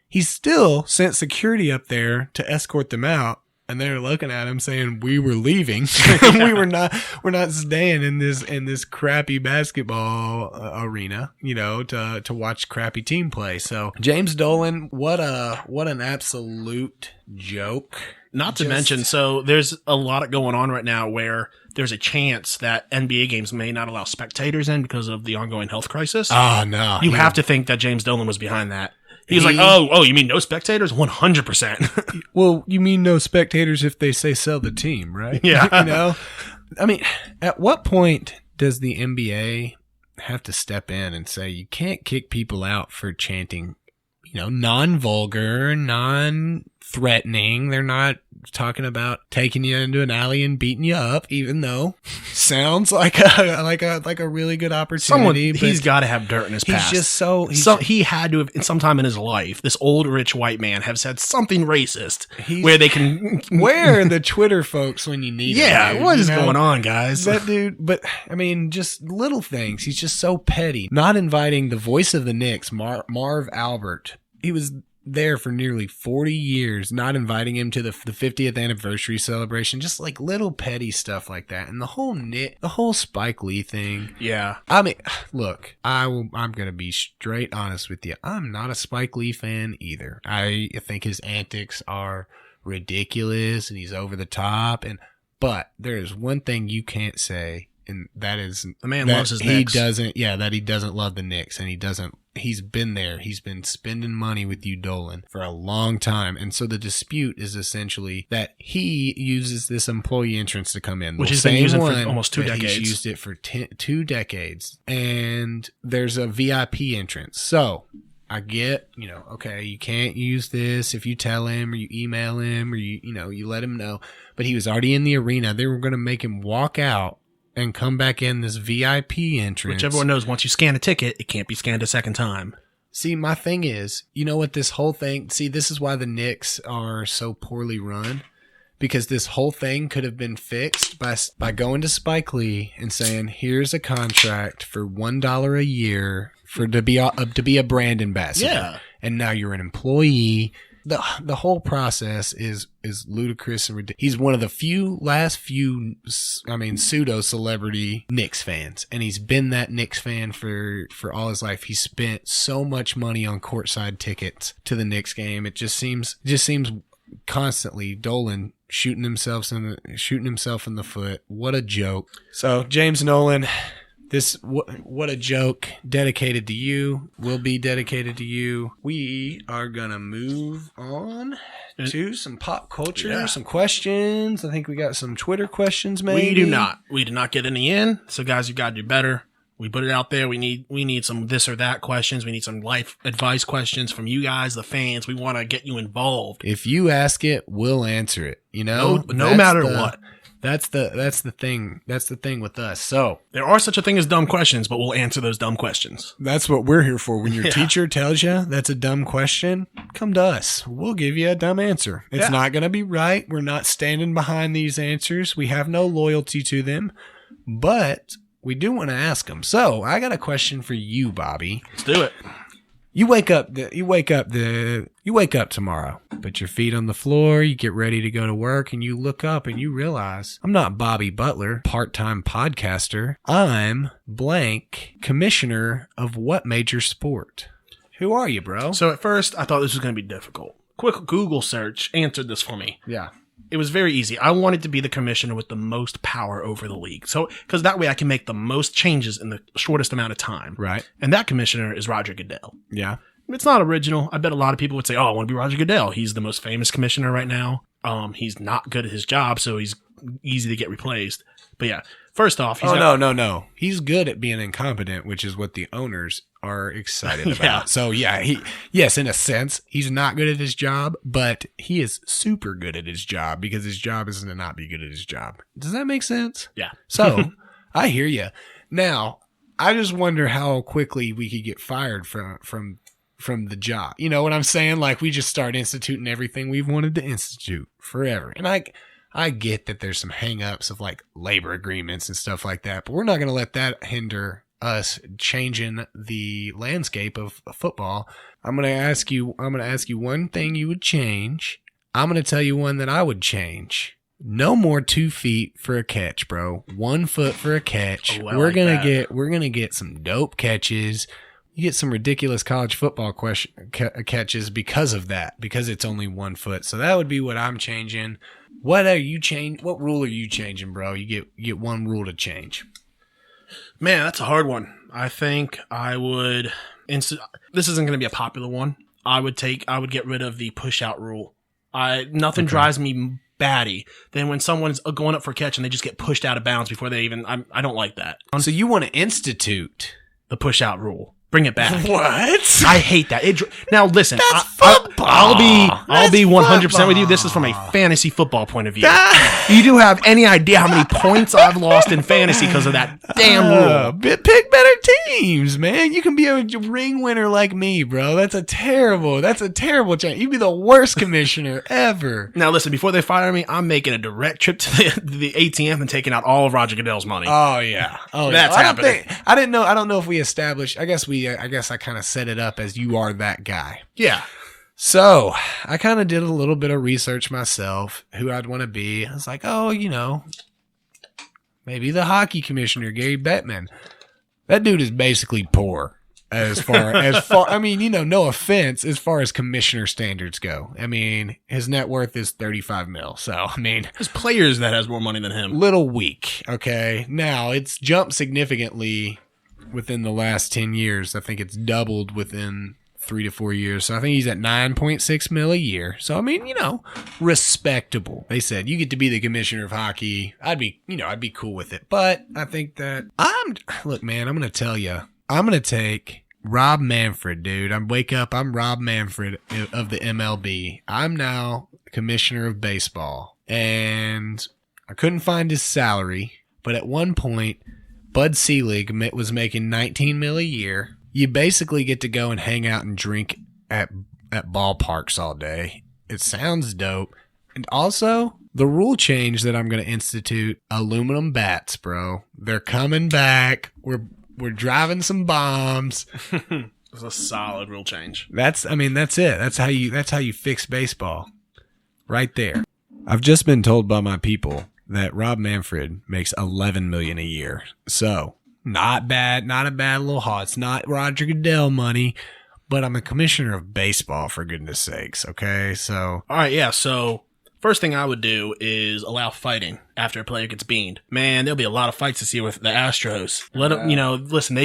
B: He still sent security up there to escort them out, and they're looking at him saying, "We were leaving. We're not staying in this crappy basketball arena, to watch crappy team play." So James Dolan, what an absolute joke.
A: Not to mention, so there's a lot going on right now where there's a chance that NBA games may not allow spectators in because of the ongoing health crisis.
B: Oh, no.
A: You have to think that James Dolan was behind that. He's like, oh, you mean no spectators? 100%.
B: Well, you mean no spectators if they say sell the team, right?
A: Yeah.
B: I mean, at what point does the NBA have to step in and say you can't kick people out for chanting, non-vulgar, non-threatening? They're not talking about taking you into an alley and beating you up, even though sounds like a really good opportunity.
A: He's got to have dirt in his past. He had to have, sometime in his life, this old rich white man has said something racist where they can.
B: Where are the Twitter folks when you need them?
A: Yeah, what is going on, guys?
B: That dude, but I mean, just little things. He's just so petty. Not inviting the voice of the Knicks, Marv Albert. He was there for nearly 40 years, not inviting him to the 50th anniversary celebration, just like little petty stuff like that. And the whole Spike Lee thing.
A: Yeah.
B: I mean, look, I'm going to be straight honest with you. I'm not a Spike Lee fan either. I think his antics are ridiculous and he's over the top. But there is one thing you can't say, and that is
A: the man loves his Knicks.
B: That he doesn't love the Knicks, and he's been there. He's been spending money with you, Dolan, for a long time. And so the dispute is essentially that he uses this employee entrance to come in.
A: Which he's been using for almost 2 decades.
B: He's used it for 2 decades. And there's a VIP entrance. So I get, okay, you can't use this if you tell him or you email him or you let him know. But he was already in the arena. They were going to make him walk out and come back in this VIP entrance.
A: Which everyone knows, once you scan a ticket, it can't be scanned a second time.
B: See, my thing is, what this whole thing, this is why the Knicks are so poorly run. Because this whole thing could have been fixed by going to Spike Lee and saying, here's a contract for $1 a year to be a brand ambassador. Yeah. And now you're an employee. The whole process is ludicrous and ridiculous. He's one of the last few pseudo celebrity Knicks fans, and he's been that Knicks fan for all his life. He spent so much money on courtside tickets to the Knicks game. It just seems constantly Dolan shooting himself in the foot. What a joke. So James Dolan, What a joke. Dedicated to you. Will be dedicated to you. We are going to move on to some pop culture, some questions. I think we got some Twitter questions, maybe.
A: We do not. We did not get any in. So, guys, you got to do better. We put it out there. We need some this or that questions. We need some life advice questions from you guys, the fans. We want to get you involved.
B: If you ask it, we'll answer it. You know,
A: no matter what.
B: That's the thing. That's the thing with us. So
A: there are such a thing as dumb questions, but we'll answer those dumb questions.
B: That's what we're here for. When your teacher tells you that's a dumb question, come to us. We'll give you a dumb answer. It's not going to be right. We're not standing behind these answers. We have no loyalty to them, but we do want to ask them. So I got a question for you, Bobby.
A: Let's do it.
B: You wake up tomorrow, put your feet on the floor, you get ready to go to work, and you look up and you realize, I'm not Bobby Butler, part-time podcaster. I'm blank, commissioner of what major sport? Who are you, bro?
A: So at first, I thought this was going to be difficult. Quick Google search answered this for me.
B: Yeah.
A: It was very easy. I wanted to be the commissioner with the most power over the league. So, because that way I can make the most changes in the shortest amount of time.
B: Right.
A: And that commissioner is Roger Goodell.
B: Yeah.
A: It's not original. I bet a lot of people would say, oh, I want to be Roger Goodell. He's the most famous commissioner right now. He's not good at his job, so he's easy to get replaced. But yeah, first off,
B: no. He's good at being incompetent, which is what the owners are excited about.
A: Yeah.
B: So yes, in a sense, he's not good at his job, but he is super good at his job because his job is to not be good at his job. Does that make sense?
A: Yeah.
B: So I hear you. Now, I just wonder how quickly we could get fired from the job. You know what I'm saying? Like we just start instituting everything we've wanted to institute forever. And I get that there's some hang-ups of like labor agreements and stuff like that, but we're not going to let that hinder us changing the landscape of football. I'm going to ask you one thing you would change. I'm going to tell you one that I would change. No more 2 feet for a catch, bro. 1 foot for a catch.
A: Oh,
B: we're going to get some dope catches. You get some ridiculous college football catches because of that, because it's only 1 foot. So that would be what I'm changing. What rule are you changing, bro? You get one rule to change.
A: Man, that's a hard one. I think I would. This isn't going to be a popular one. I would get rid of the push out rule. Nothing drives me batty than when someone's going up for a catch and they just get pushed out of bounds before they even. I don't like that.
B: So you want to institute
A: the push out rule? Bring it back.
B: What?
A: I hate that. Now listen,
B: that's football.
A: I'll be 100% with you. This is from a fantasy football point of view. You do have any idea how many points I've lost in fantasy because of that damn rule?
B: Pick better teams, man. You can be a ring winner like me, bro. That's a terrible chance. You'd be the worst commissioner ever.
A: Now listen, before they fire me, I'm making a direct trip to the ATM and taking out all of Roger Goodell's money.
B: Oh yeah.
A: That's happening.
B: I don't know if we established. I guess I kind of set it up as you are that guy.
A: Yeah.
B: So I kind of did a little bit of research myself, who I'd want to be. I was like, maybe the hockey commissioner, Gary Bettman. That dude is basically poor as far, I mean, no offense, as far as commissioner standards go. I mean, his net worth is 35 mil. So, I mean,
A: there's players that has more money than him.
B: Little weak. Okay. Now it's jumped significantly within the last 10 years. I think it's doubled within 3 to 4 years. So I think he's at 9.6 mil a year. So, I mean, respectable. They said you get to be the commissioner of hockey. I'd be cool with it. But I think that look, man, I'm going to tell you, I'm going to take Rob Manfred, dude. I'm Rob Manfred of the MLB. I'm now commissioner of baseball. And I couldn't find his salary. But at one point, Bud Selig was making $19 million a year. You basically get to go and hang out and drink at ballparks all day. It sounds dope. And also, the rule change that I'm going to institute, aluminum bats, bro. They're coming back. We're driving some bombs.
A: It's a solid rule change.
B: That's it. That's how you fix baseball. Right there. I've just been told by my people that Rob Manfred makes $11 million a year. So, not bad, not a bad little haul. It's not Roger Goodell money, but I'm a commissioner of baseball, for goodness sakes, okay? So,
A: all right, yeah, so First thing I would do is allow fighting after a player gets beamed. Man, there'll be a lot of fights to see with the Astros. Let them, listen,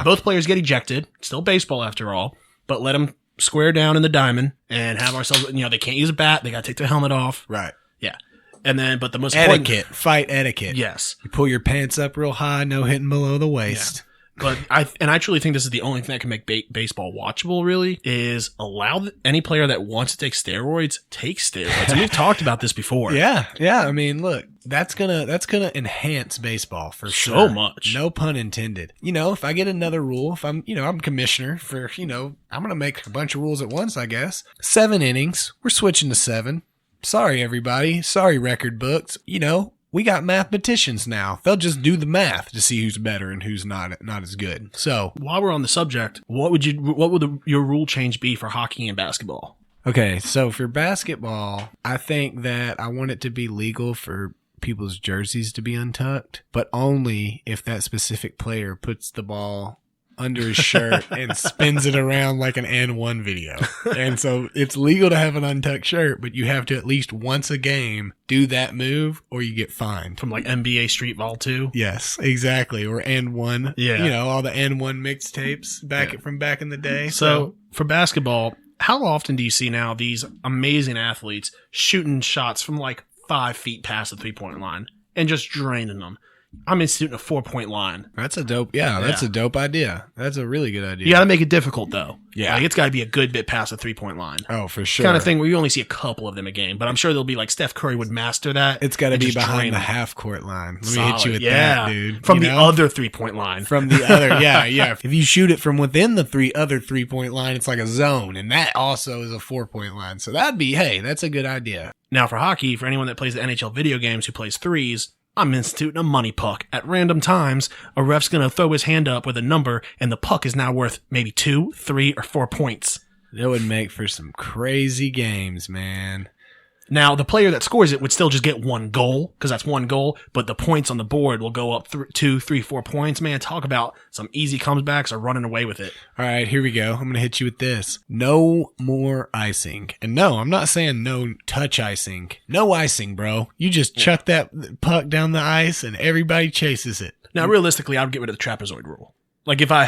A: both players get ejected. It's still baseball after all, but let them square down in the diamond and have ourselves, they can't use a bat. They got to take their helmet off.
B: Right.
A: Yeah. And then, but the most
B: etiquette, fight etiquette.
A: Yes.
B: You pull your pants up real high, no hitting below the waist.
A: Yeah. But I truly think this is the only thing that can make baseball watchable, really, is allow any player that wants to take steroids, take steroids. And we've talked about this before.
B: Yeah. I mean, look, that's gonna enhance baseball for sure.
A: So much.
B: No pun intended. If I get another rule, if I'm commissioner for, I'm gonna make a bunch of rules at once, I guess. 7 innings. We're switching to 7. Sorry, everybody. Sorry, record books. We got mathematicians now. They'll just do the math to see who's better and who's not as good. So
A: while we're on the subject, what would your rule change be for hockey and basketball?
B: Okay, so for basketball, I think that I want it to be legal for people's jerseys to be untucked, but only if that specific player puts the ball under his shirt and spins it around like an and one video. And so it's legal to have an untucked shirt, but you have to at least once a game do that move or you get fined.
A: From like NBA Street Ball 2?
B: Yes, exactly. Or and one.
A: Yeah.
B: All the and one mixtapes from back in the day.
A: So for basketball, how often do you see now these amazing athletes shooting shots from like 5 feet past the 3-point line and just draining them? I'm instituting a 4-point line.
B: That's a dope. Yeah, that's a dope idea. That's a really good idea.
A: You got to make it difficult, though.
B: Yeah.
A: It's got to be a good bit past the 3-point line.
B: Oh, for sure.
A: Kind of thing where you only see a couple of them a game, but I'm sure there'll be like Steph Curry would master that.
B: It's got to be behind the half court line. Let me hit you with
A: that,
B: dude.
A: From the other 3-point line.
B: From the other, yeah. If you shoot it from within the other 3-point line, it's like a zone, and that also is a 4-point line. So that's a good idea.
A: Now for hockey, for anyone that plays the NHL video games who plays threes, I'm instituting a money puck. At random times, a ref's going to throw his hand up with a number, and the puck is now worth maybe 2, 3, or 4 points.
B: That would make for some crazy games, man.
A: Now, the player that scores it would still just get 1 goal, because that's 1 goal, but the points on the board will go up 2, 3, 4 points. Man, talk about some easy comebacks or running away with it.
B: All right, here we go. I'm going to hit you with this. No more icing. And no, I'm not saying no touch icing. No icing, bro. You just chuck that puck down the ice and everybody chases it.
A: Now, realistically, I would get rid of the trapezoid rule. Like if I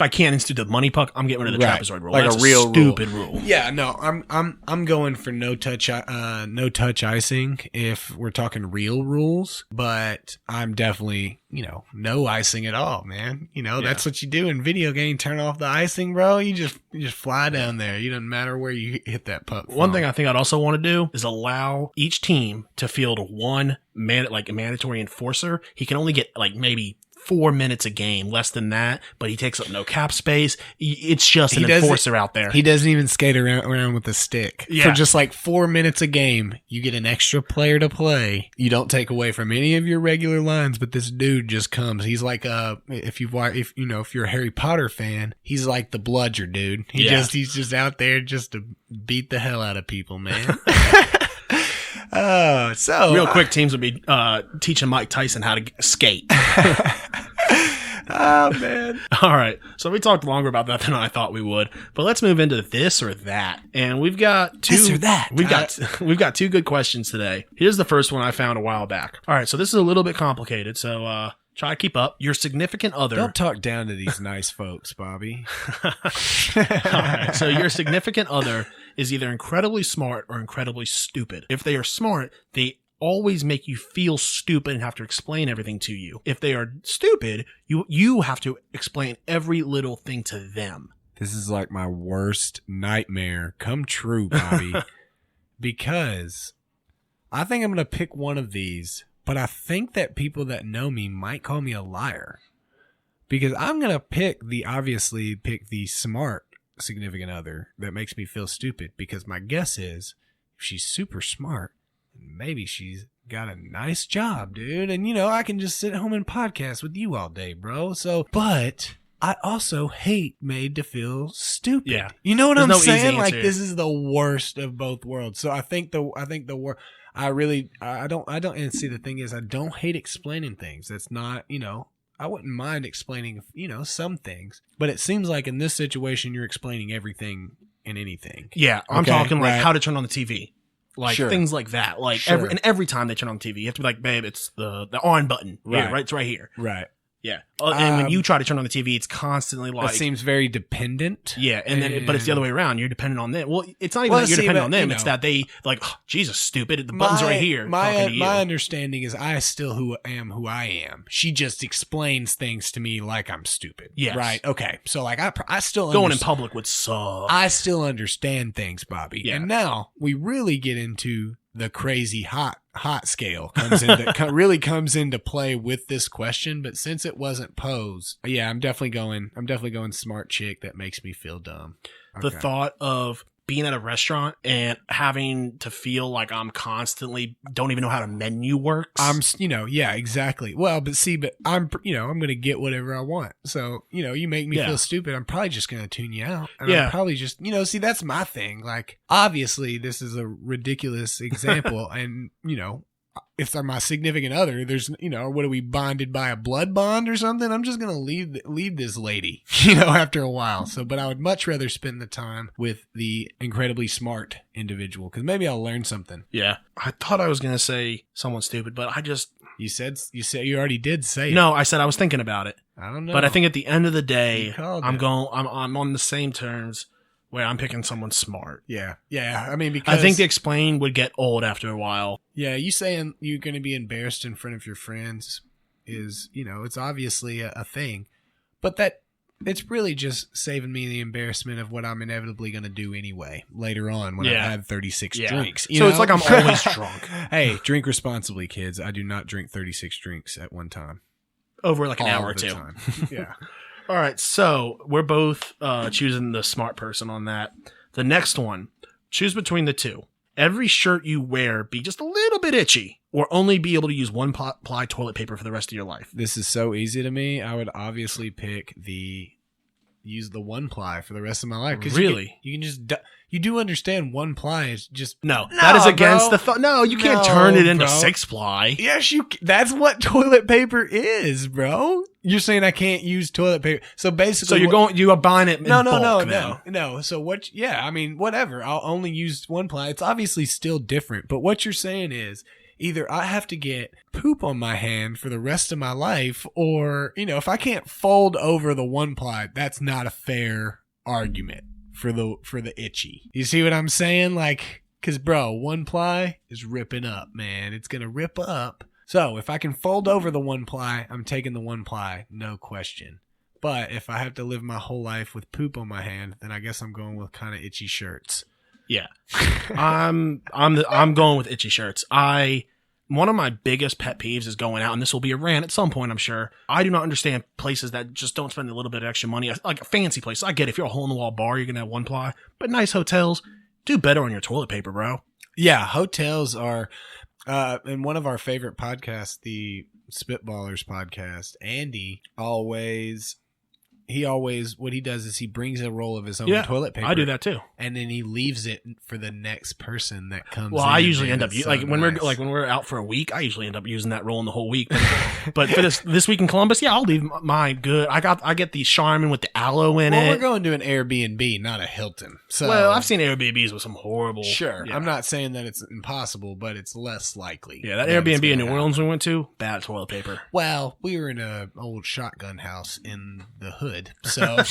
A: can't institute the money puck, I'm getting rid of the trapezoid rule.
B: Like
A: that's
B: a real
A: stupid rule.
B: Yeah, no, I'm going for no touch icing if we're talking real rules, but I'm definitely, no icing at all, man. That's what you do in video game. Turn off the icing, bro. You just fly down there. It doesn't matter where you hit that puck from.
A: One thing I think I'd also want to do is allow each team to field one a mandatory enforcer. He can only get like maybe 4 minutes a game, less than that, but he takes up no cap space. It's just an enforcer out there.
B: He doesn't even skate around with a stick.
A: Yeah.
B: For just like 4 minutes a game, you get an extra player to play. You don't take away from any of your regular lines, but this dude just comes. He's like if you're a Harry Potter fan, he's like the bludger dude. He's just out there just to beat the hell out of people, man.
A: Real quick, teams would be teaching Mike Tyson how to skate.
B: Oh, man.
A: All right. So we talked longer about that than I thought we would, but let's move into this or that. And we've got
B: this or that.
A: We've got 2 good questions today. Here's the first one I found a while back. All right. So this is a little bit complicated. So, try to keep up. Your significant other.
B: Don't talk down to these nice folks, Bobby.
A: All right. So your significant other is either incredibly smart or incredibly stupid. If they are smart, they always make you feel stupid and have to explain everything to you. If they are stupid, you have to explain every little thing to them.
B: This is like my worst nightmare come true, Bobby. Because I think I'm going to pick one of these, but I think that people that know me might call me a liar. Because I'm going to pick the smart significant other that makes me feel stupid. Because my guess is if she's super smart, maybe she's got a nice job, dude. And, I can just sit home and podcast with you all day, bro. So, but I also hate made to feel stupid.
A: Yeah.
B: You know what
A: There's
B: I'm
A: no
B: saying?
A: easy
B: Like,
A: answer.
B: this is the worst of both worlds. So I think the worst. I don't, and see, the thing is, I don't hate explaining things. That's not, I wouldn't mind explaining, some things. But it seems like in this situation, you're explaining everything and anything.
A: Yeah. I'm
B: Okay,
A: talking like
B: right.
A: how to turn on the TV. Like
B: Sure.
A: things like that. Like
B: Sure.
A: every time they turn on TV, you have to be like, babe, it's the on button.
B: Right.
A: Here, right? It's right here.
B: Right.
A: Yeah. And when you try to turn on the TV, it's constantly like,
B: It seems very dependent.
A: yeah. And then, but it's the other way around. You're dependent on them. Well, it's not even that you're
B: see,
A: dependent
B: but,
A: on them.
B: you
A: It's
B: know.
A: that they like, oh, Jesus, stupid. The button's right here. talking to you.
B: My understanding is I still am who I am. She just explains things to me like I'm stupid.
A: Yes.
B: Right. Okay. So like I still
A: Going in
B: understand.
A: public would suck.
B: I still understand things, Bobby.
A: Yeah.
B: And now we really get into the crazy hot scale really comes into play with this question. But since it wasn't posed, yeah, I'm definitely going smart chick that makes me feel dumb.
A: The
B: Okay.
A: thought of being at a restaurant and having to feel like I'm constantly don't even know how the menu works.
B: Yeah, exactly. Well, but I'm going to get whatever I want. So, you make me
A: Yeah.
B: feel stupid. I'm probably just going to tune you out. And
A: Yeah.
B: I'm probably just, see, that's my thing. Like, obviously this is a ridiculous example and, if they're my significant other, there's, what are we bonded by a blood bond or something? I'm just going to leave this lady, after a while. So, but I would much rather spend the time with the incredibly smart individual because maybe I'll learn something.
A: yeah. I thought I was going to say someone stupid, but
B: You already did say it.
A: no, I said I was thinking about it.
B: I don't know.
A: But I think at the end of the
B: You
A: day,
B: called
A: I'm
B: it.
A: I'm on the same terms where I'm picking someone smart.
B: Yeah. I mean, because
A: I think the explain would get old after a while.
B: yeah, you saying you're going to be embarrassed in front of your friends is, it's obviously a thing, but that it's really just saving me the embarrassment of what I'm inevitably going to do anyway later on when
A: Yeah.
B: I've had 36
A: Yeah.
B: drinks.
A: So it's like I'm always drunk.
B: Hey, drink responsibly, kids. I do not drink 36 drinks at one time.
A: Over like an
B: All
A: hour or
B: the
A: two.
B: time. Yeah.
A: All right, so we're both choosing the smart person on that. The next one, choose between the two. Every shirt you wear be just a little bit itchy, or only be able to use one ply toilet paper for the rest of your life.
B: This is so easy to me. I would obviously pick use the one ply for the rest of my life. 'Cause
A: Really?
B: You can just, you do understand one ply is just,
A: No, that is against
B: bro.
A: the thought. No, you can't
B: No,
A: turn it into
B: bro.
A: 6-ply.
B: yes, that's what toilet paper is, bro. You're saying I can't use toilet paper. So basically,
A: So you are buying it in bulk now.
B: No. So what, yeah, I mean, whatever. I'll only use one ply. It's obviously still different, but what you're saying is, either I have to get poop on my hand for the rest of my life, or, if I can't fold over the one ply, that's not a fair argument for the itchy. You see what I'm saying? Like, cause bro, one ply is ripping up, man. It's going to rip up. So if I can fold over the one ply, I'm taking the one ply, no question. But if I have to live my whole life with poop on my hand, then I guess I'm going with kind of itchy shirts.
A: Yeah, I'm going with itchy shirts. One of my biggest pet peeves is going out, and this will be a rant at some point, I'm sure. I do not understand places that just don't spend a little bit of extra money. Like a fancy place. I get it. If you're a hole-in-the-wall bar, you're going to have one ply. But nice hotels, do better on your toilet paper, bro.
B: Yeah, hotels are, in one of our favorite podcasts, the Spitballers podcast, Andy what he does is he brings a roll of his own toilet paper.
A: I do that too.
B: And then he leaves it for the next person that comes.
A: Well,
B: in,
A: I usually
B: man.
A: end up
B: It's so
A: when
B: nice.
A: we're out for a week. I usually end up using that roll in the whole week. But for this week in Columbus, yeah, I'll leave mine good. I get the Charmin with the aloe in
B: Well,
A: it.
B: we're going to an Airbnb, not a Hilton. So
A: Well, I've seen Airbnbs with some horrible.
B: Sure,
A: Yeah.
B: I'm not saying that it's impossible, but it's less likely.
A: Yeah, that
B: it's
A: Airbnb
B: gonna
A: in New
B: happen.
A: Orleans we went to, bad toilet paper.
B: Well, we were in a old shotgun house in the hood, so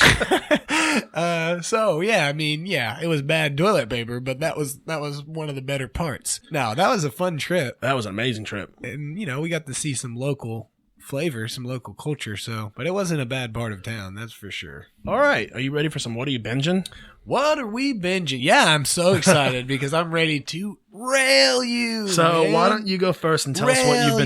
B: so yeah, I mean, yeah, it was bad toilet paper, but that was one of the better parts. Now, that was a fun trip,
A: That was an amazing trip.
B: and we got to see some local flavor, some local culture. So, but it wasn't a bad part of town, that's for sure.
A: All right, are you ready for some? What are you binging?
B: What are we binging? Yeah, I'm so excited because I'm ready to rail you.
A: So
B: man.
A: why don't you go first and tell us what you've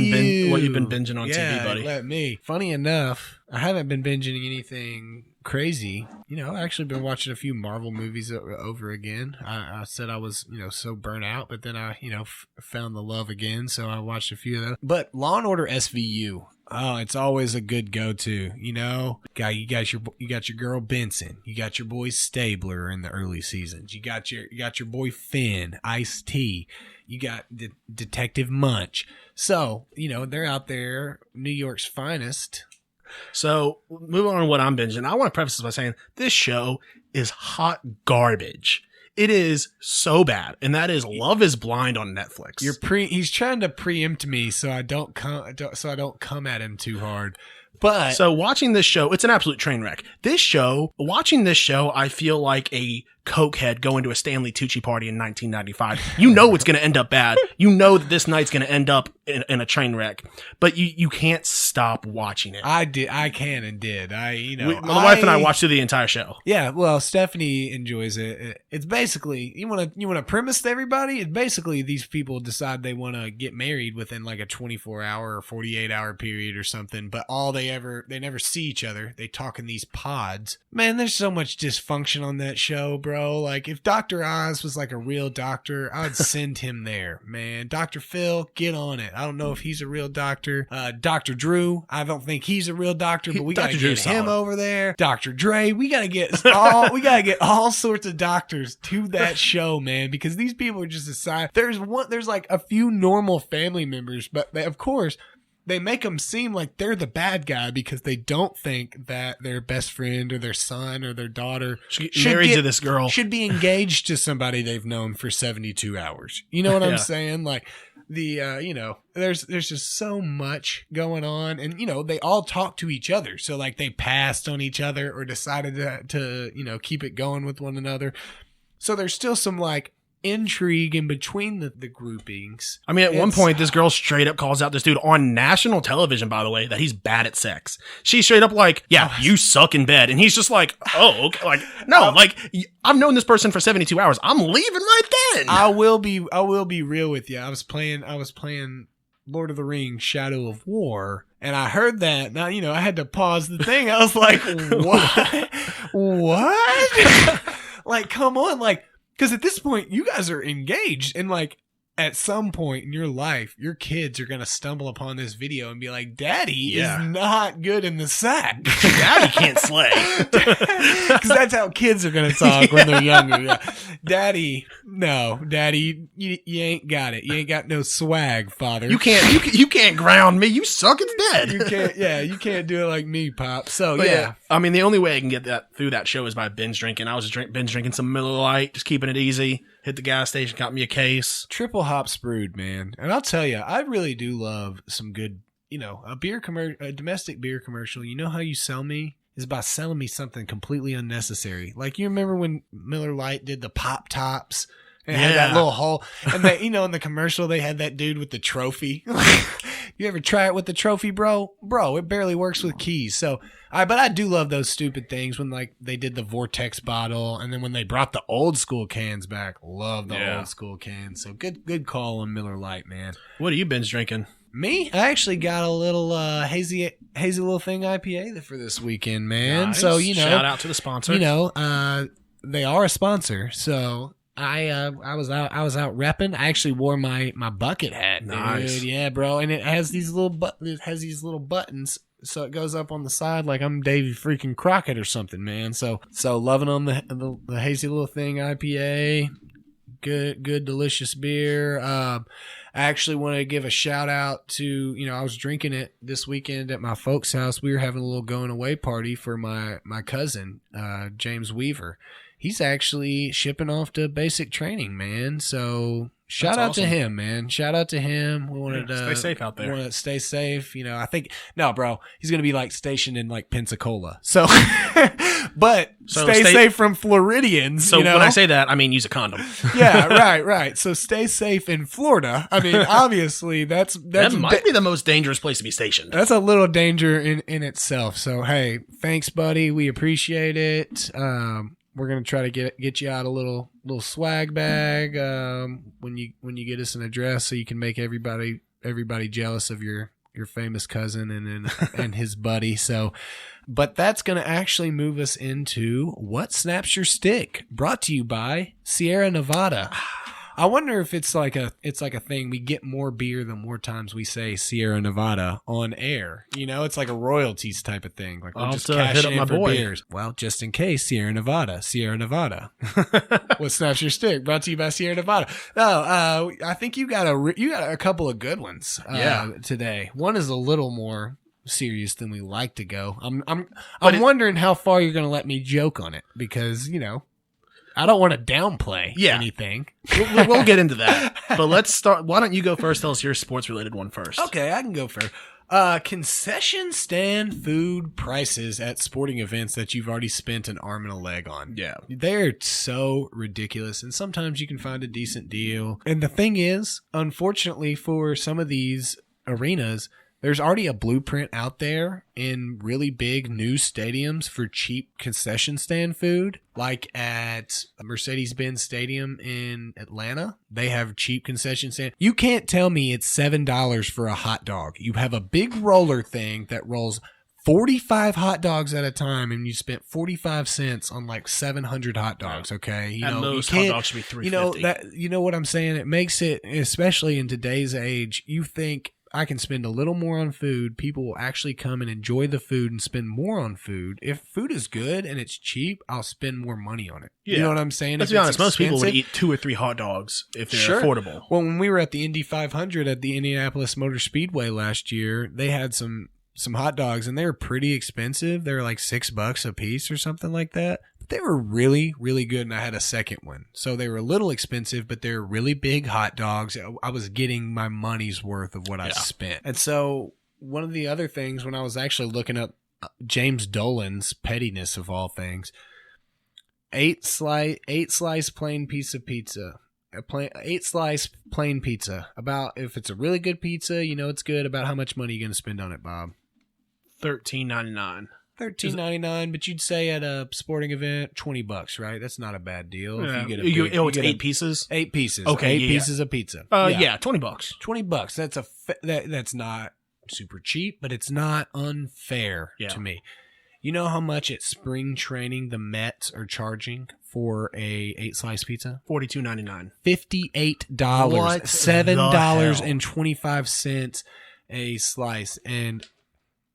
A: been binging on TV, buddy?
B: Let me. Funny enough, I haven't been binging anything crazy. I actually been watching a few Marvel movies over again. I said I was, so burnt out, but then I, found the love again. So I watched a few of those. But Law and Order SVU. Oh, it's always a good go-to. You got your girl Benson. You got your boy Stabler in the early seasons. You got your boy Finn, Ice-T. You got Detective Munch. So they're out there, New York's finest.
A: So moving on to what I'm binging, I want to preface this by saying this show is hot garbage. It is so bad, and that is Love Is Blind on Netflix.
B: He's trying to preempt me so I don't come at him too hard. But
A: so watching this show, it's an absolute train wreck. Watching this show, I feel like a cokehead going to a Stanley Tucci party in 1995. You know it's going to end up bad. You know that this night's going to end up in a train wreck, but you can't stop watching it.
B: I can and did.
A: My wife and I watched through the entire show.
B: Yeah, well, Stephanie enjoys it. It's basically you want to premise to everybody. It's basically these people decide they want to get married within like a 24-hour or 48-hour period or something, but they never see each other. They talk in these pods. Man, there's so much dysfunction on that show, bro. Like if Dr. Oz was like a real doctor, I'd send him there, man. Dr. Phil, get on it. I don't know if he's a real doctor. Dr. Drew, I don't think he's a real doctor, but we got to get him over there. Dr. Dre, we got to get all sorts of doctors to that show, man, because these people are just aside. There's like a few normal family members, but of course they make them seem like they're the bad guy because they don't think that their best friend or their son or their daughter
A: should married to this girl
B: should be engaged to somebody they've known for 72 hours. You know what I'm saying? Like there's just so much going on, and they all talk to each other. So like they passed on each other or decided to keep it going with one another. So there's still some like intrigue in between the groupings.
A: I mean, at one point, this girl straight up calls out this dude on national television, by the way, that he's bad at sex. She's straight up like, you suck in bed. And he's just like, oh, okay. Like, no, I've known this person for 72 hours. I'm leaving right then.
B: I will be real with you. I was playing Lord of the Rings, Shadow of War, and I heard that. Now, I had to pause the thing. I was like, what? What? Like, come on. Like, because at this point, you guys are engaged, and like at some point in your life, your kids are going to stumble upon this video and be like, Daddy is not good in the sack.
A: Daddy can't slay.
B: Because that's how kids are going to talk when they're younger. Yeah. Daddy, you ain't got it. You ain't got no swag, father.
A: You can't ground me. You suck instead.
B: You can't do it like me, Pop. So,
A: yeah. I mean, the only way I can get that through that show is by binge drinking. I was binge drinking some Miller Lite, just keeping it easy. Hit the gas station, got me a case.
B: Triple hop brewed, man. And I'll tell you, I really do love some good, a domestic beer commercial. You know how you sell me? Is by selling me something completely unnecessary. Like, you remember when Miller Lite did the Pop Tops? And had that little hole. And they, in the commercial, they had that dude with the trophy. You ever try it with the trophy, bro? Bro, it barely works with keys. So, but I do love those stupid things when like they did the Vortex bottle, and then when they brought the old school cans back. Love the old school cans. So good call on Miller Lite, man.
A: What are you binge drinking?
B: Me? I actually got a little hazy little thing IPA for this weekend, man.
A: Nice.
B: So
A: shout out to the sponsor.
B: They are a sponsor, so. I was out repping. I actually wore my bucket hat.
A: Nice.
B: Dude. Yeah, bro. And it has these little buttons, so it goes up on the side like I'm Davy freaking Crockett or something, man. So loving on the hazy little thing IPA. Good delicious beer. I actually want to give a shout out to, I was drinking it this weekend at my folks' house. We were having a little going away party for my cousin, James Weaver. He's actually shipping off to basic training, man. So shout out to him, man. Shout out to him. We wanted to
A: stay safe out there.
B: We want to stay safe. I think bro, he's gonna be like stationed in like Pensacola. So, but stay safe from Floridians.
A: So when I say that, I mean use a condom.
B: Yeah, right. So stay safe in Florida. I mean, obviously that
A: might be the most dangerous place to be stationed.
B: That's a little danger in itself. So hey, thanks, buddy. We appreciate it. We're gonna try to get you out a little swag bag when you get us an address, so you can make everybody jealous of your famous cousin and his buddy. So, but that's gonna actually move us into What Snaps Your Stick, brought to you by Sierra Nevada. I wonder if it's like a thing. We get more beer the more times we say Sierra Nevada on air. It's like a royalties type of thing. Like we'll just cash
A: hit up
B: in
A: my
B: for
A: boy.
B: beers. Well, just in case, Sierra Nevada. What Snaps Your Stick? Brought to you by Sierra Nevada. No, I think you got a couple of good ones today. One is a little more serious than we like to go. I'm wondering how far you're going to let me joke on it, because I don't want to downplay
A: Yeah.
B: anything.
A: We'll get into that. But let's start. Why don't you go first? Tell us your sports-related one first.
B: Okay, I can go first. Concession stand food prices at sporting events that you've already spent an arm and a leg on.
A: Yeah.
B: They're so ridiculous, and sometimes you can find a decent deal. And the thing is, unfortunately for some of these arenas, there's already a blueprint out there in really big new stadiums for cheap concession stand food. Like at Mercedes-Benz Stadium in Atlanta, they have cheap concession stand. You can't tell me it's $7 for a hot dog. You have a big roller thing that rolls 45 hot dogs at a time, and you spent 45 cents on like 700 hot dogs. Okay, you
A: At
B: know,
A: most,
B: you
A: hot
B: can't.
A: dogs should be
B: You know
A: $3.50.
B: that. You know what I'm saying? It makes it, especially in today's age, you think I can spend a little more on food. People will actually come and enjoy the food and spend more on food. If food is good and it's cheap, I'll spend more money on it. You know what I'm saying?
A: Let's
B: If
A: be
B: it's
A: honest. Most people would
B: expensive-
A: eat 2 or 3 hot dogs if they're
B: Sure.
A: affordable.
B: Well, when we were at the Indy 500 at the Indianapolis Motor Speedway last year, they had some hot dogs, and they were pretty expensive. They were like $6 a piece or something like that. But they were really, really good, and I had a second one. So they were a little expensive, but they're really big hot dogs. I was getting my money's worth of what I spent. And so one of the other things, when I was actually looking up James Dolan's pettiness of all things, 8 slice plain piece of pizza. 8 slice plain pizza. About if it's a really good pizza, you know it's good. About how much money are you going to spend on it, Bob?
A: $13.99.
B: $13.99, but you'd say at a sporting event, $20, right? That's not a bad deal. If you get a big,
A: it's
B: you get
A: 8 pieces.
B: 8 pieces.
A: Okay,
B: 8
A: yeah.
B: pieces of pizza.
A: Yeah, $20.
B: $20. That's that's not super cheap, but it's not unfair to me. You know how much at spring training the Mets are charging for a 8 slice pizza?
A: $42.99.
B: $58.
A: What
B: $7.25 a slice. And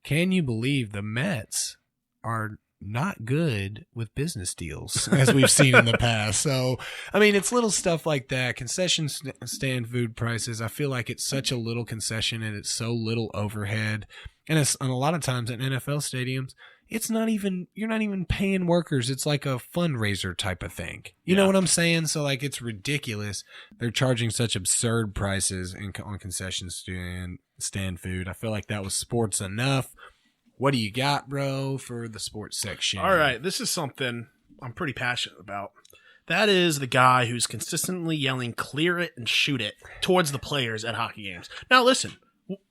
B: can you believe the Mets are not good with business deals, as we've seen in the past? So, I mean, it's little stuff like that. Concession stand food prices, I feel like it's such a little concession and it's so little overhead. And a lot of times at NFL stadiums, you're not even paying workers. It's like a fundraiser type of thing. You know what I'm saying? So like, it's ridiculous. They're charging such absurd prices on concession stand food. I feel like that was sports enough. What do you got, bro, for the sports section?
A: All right, this is something I'm pretty passionate about. That is the guy who's consistently yelling, "Clear it and shoot it" towards the players at hockey games. Now, listen,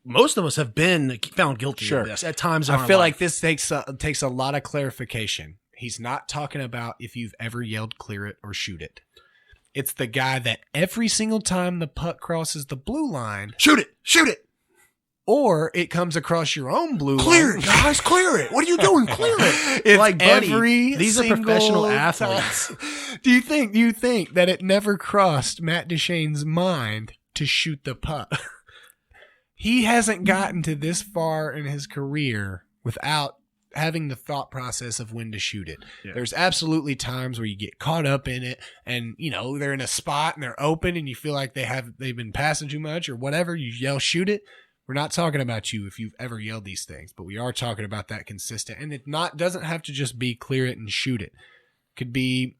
A: most of us have been found guilty of this at times in our
B: I feel
A: life.
B: like this takes a lot of clarification. He's not talking about if you've ever yelled "clear it" or "shoot it." It's the guy that every single time the puck crosses the blue line,
A: shoot it,
B: or it comes across your own blue
A: clear
B: line.
A: it, guys, clear it. What are you doing? Clear it.
B: It's
A: like, buddy,
B: every
A: these are
B: single
A: professional
B: time.
A: athletes.
B: Do you think that it never crossed Matt Duchene's mind to shoot the puck? He hasn't gotten to this far in his career without having the thought process of when to shoot it.
A: Yeah.
B: There's absolutely times where you get caught up in it, and you know they're in a spot and they're open, and you feel like they've been passing too much or whatever. You yell "shoot it." We're not talking about you if you've ever yelled these things, but we are talking about that consistent. And it doesn't have to just be "clear it and shoot it." Could be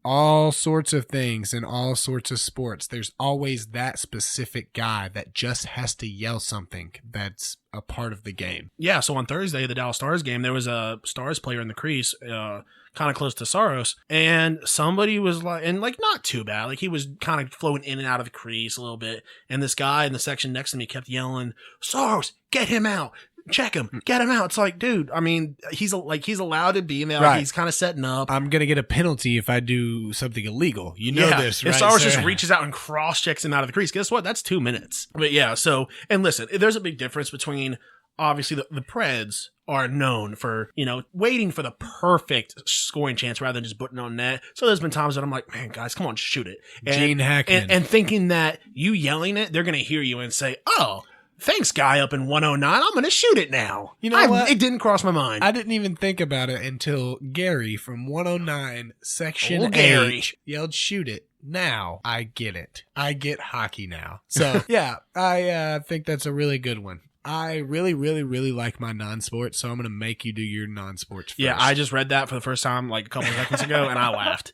B: all sorts of things in all sorts of sports. There's always that specific guy that just has to yell something that's a part of the game.
A: Yeah, so on Thursday, the Dallas Stars game, there was a Stars player in the crease, kind of close to Saros, and somebody was like, not too bad. Like, he was kind of floating in and out of the crease a little bit, and this guy in the section next to me kept yelling, "Saros, get him out. Check him. Get him out." It's like, dude, I mean, he's allowed to be in there.
B: Right.
A: He's kind of setting up.
B: I'm going to get a penalty if I do something illegal. You know this, right?
A: If Saros
B: sir?
A: just reaches out and cross-checks him out of the crease, guess what? That's 2 minutes. But yeah, so, and listen, there's a big difference between, obviously, the Preds are known for, waiting for the perfect scoring chance rather than just putting on net. So there's been times that I'm like, man, guys, come on, shoot it.
B: Gene Hackman.
A: And thinking that you yelling it, they're going to hear you and say, "Oh, thanks, guy up in 109. I'm going to shoot it now."
B: You know what?
A: It didn't cross my mind.
B: I didn't even think about it until Gary from 109 Section
A: Oh, Gary.
B: H yelled "shoot it." Now I get it. I get hockey now. So yeah, I think that's a really good one. I really, really, really like my non-sports, so I'm going to make you do your non-sports first.
A: Yeah, I just read that for the first time like a couple of seconds ago, and I laughed.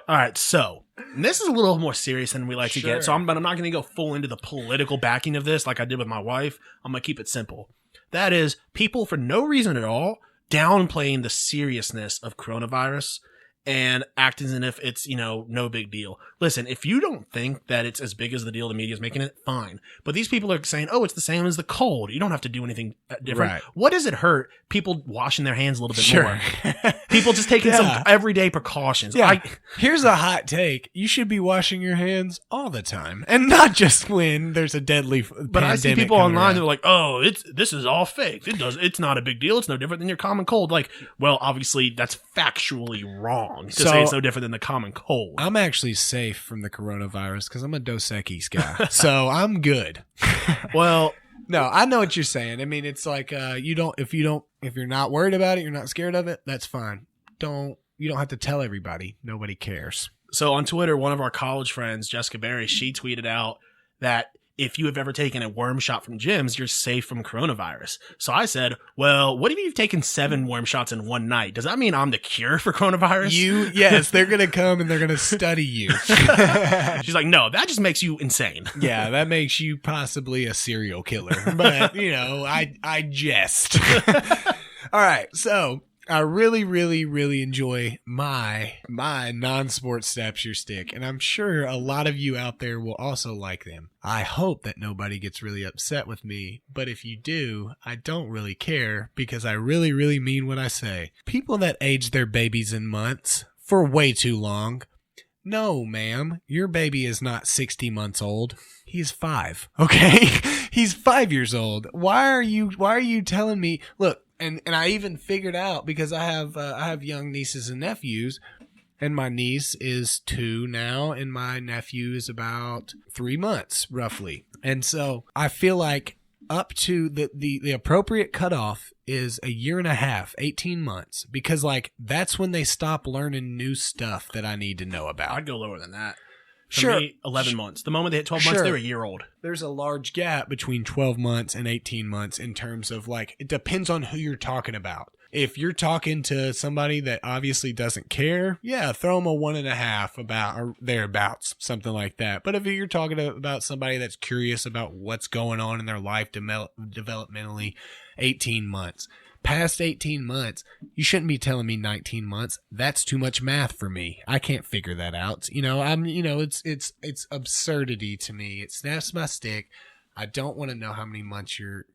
A: All right, so this is a little more serious than we like to get. So but I'm not going to go full into the political backing of this like I did with my wife. I'm going to keep it simple. That is, people for no reason at all downplaying the seriousness of coronavirus and acting as if it's, no big deal. Listen, if you don't think that it's as big as the deal the media is making it, fine. But these people are saying, oh, it's the same as the cold. You don't have to do anything different.
B: Right.
A: What does it hurt? People washing their hands a little bit more. People just taking
B: Yeah.
A: some everyday precautions.
B: Yeah. Here's a hot take. You should be washing your hands all the time, and not just when there's a deadly
A: But I see people online that are like, oh, this is all fake. It's not a big deal. It's no different than your common cold. Like, well, obviously that's factually wrong to say it's no different than the common cold.
B: I'm actually safe from the coronavirus because I'm a Dos Equis guy, so I'm good.
A: Well,
B: no, I know what you're saying. I mean, it's like if you're not worried about it, you're not scared of it, that's fine. You don't have to tell everybody. Nobody cares.
A: so on Twitter, one of our college friends, Jessica Berry, she tweeted out that if you have ever taken a worm shot from gyms, you're safe from coronavirus. So I said, well, what if you've taken 7 worm shots in one night? Does that mean I'm the cure for coronavirus?
B: Yes, they're going to come and they're going to study you.
A: She's like, no, that just makes you insane.
B: Yeah, that makes you possibly a serial killer. But, I jest. All right, so I really, really, really enjoy my non-sports Snaps Your Stick, and I'm sure a lot of you out there will also like them. I hope that nobody gets really upset with me, but if you do, I don't really care because I really, really mean what I say. People that age their babies in months for way too long. No, ma'am, your baby is not 60 months old. He's 5, okay? He's 5 years old. Why are you telling me, look, and I even figured out because I have young nieces and nephews, and my niece is 2 now, and my nephew is about 3 months, roughly. And so I feel like up to the appropriate cutoff is a year and a half, 18 months, because that's when they stop learning new stuff that I need to know about.
A: I'd go lower than that. For
B: Sure.
A: me, 11 months. The moment they hit 12 months,
B: Sure.
A: they're a year old.
B: There's a large gap between 12 months and 18 months in terms of it depends on who you're talking about. If you're talking to somebody that obviously doesn't care, yeah, throw them a 1.5 about or thereabouts, something like that. But if you're talking about somebody that's curious about what's going on in their life developmentally, 18 months. Past 18 months, you shouldn't be telling me 19 months. That's too much math for me. I can't figure that out. It's absurdity to me. It snaps my stick. I don't want to know how many months your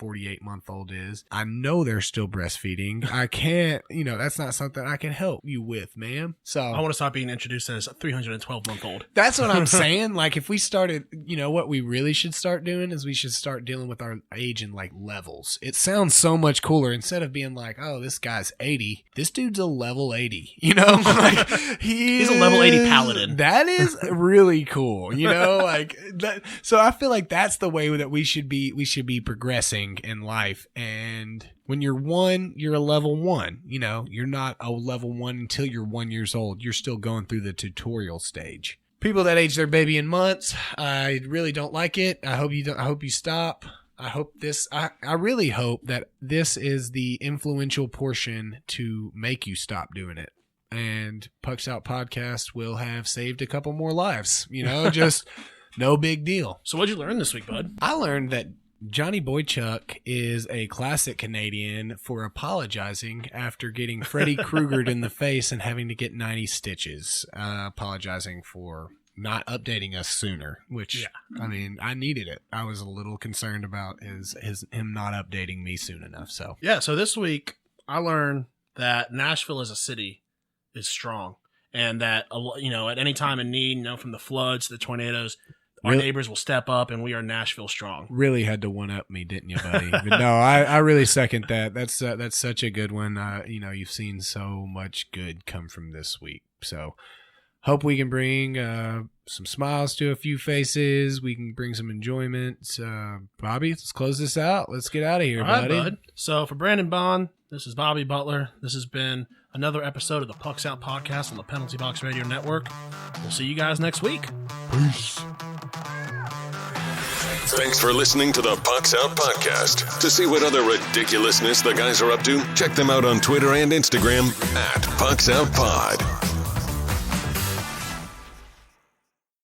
B: 48-month-old is. I know they're still breastfeeding. I can't, that's not something I can help you with, ma'am. So
A: I want to stop being introduced as a 312-month-old.
B: that's what I'm saying. If we started, what we really should start doing is we should start dealing with our age in levels. It sounds so much cooler instead of being like, oh, this guy's 80. This dude's a level 80. He's
A: a level 80 paladin.
B: That is really cool. That. So I feel like that's the way that we should be progressing in life. And when you're 1, you're a level 1. You're not a level 1 until you're 1 years old. You're still going through the tutorial stage. People that age their baby in months, I really don't like it. I hope you stop. I really hope that this is the influential portion to make you stop doing it. And Pucks Out Podcast will have saved a couple more lives. Just no big deal.
A: So what'd you learn this week, bud?
B: I learned that Johnny Boychuk is a classic Canadian for apologizing after getting Freddy Kruegered in the face and having to get 90 stitches. Apologizing for not updating us sooner, which, I mean, I needed it. I was a little concerned about him not updating me soon enough. So
A: so this week I learned that Nashville as a city is strong, and that at any time in need, from the floods to the tornadoes, our neighbors will step up, and we are Nashville strong.
B: Really had to one up me, didn't you, buddy? But no, I really second that. That's such a good one. You've seen so much good come from this week. So hope we can bring some smiles to a few faces. We can bring some enjoyment. Bobby, let's close this out. Let's get out of here,
A: All right,
B: buddy.
A: bud. So for Brandon Bond, this is Bobby Butler. This has been another episode of the Pucks Out Podcast on the Penalty Box Radio Network. We'll see you guys next week.
B: Peace.
C: Thanks for listening to the Pucks Out Podcast. To see what other ridiculousness the guys are up to, check them out on Twitter and Instagram @PucksOutPod.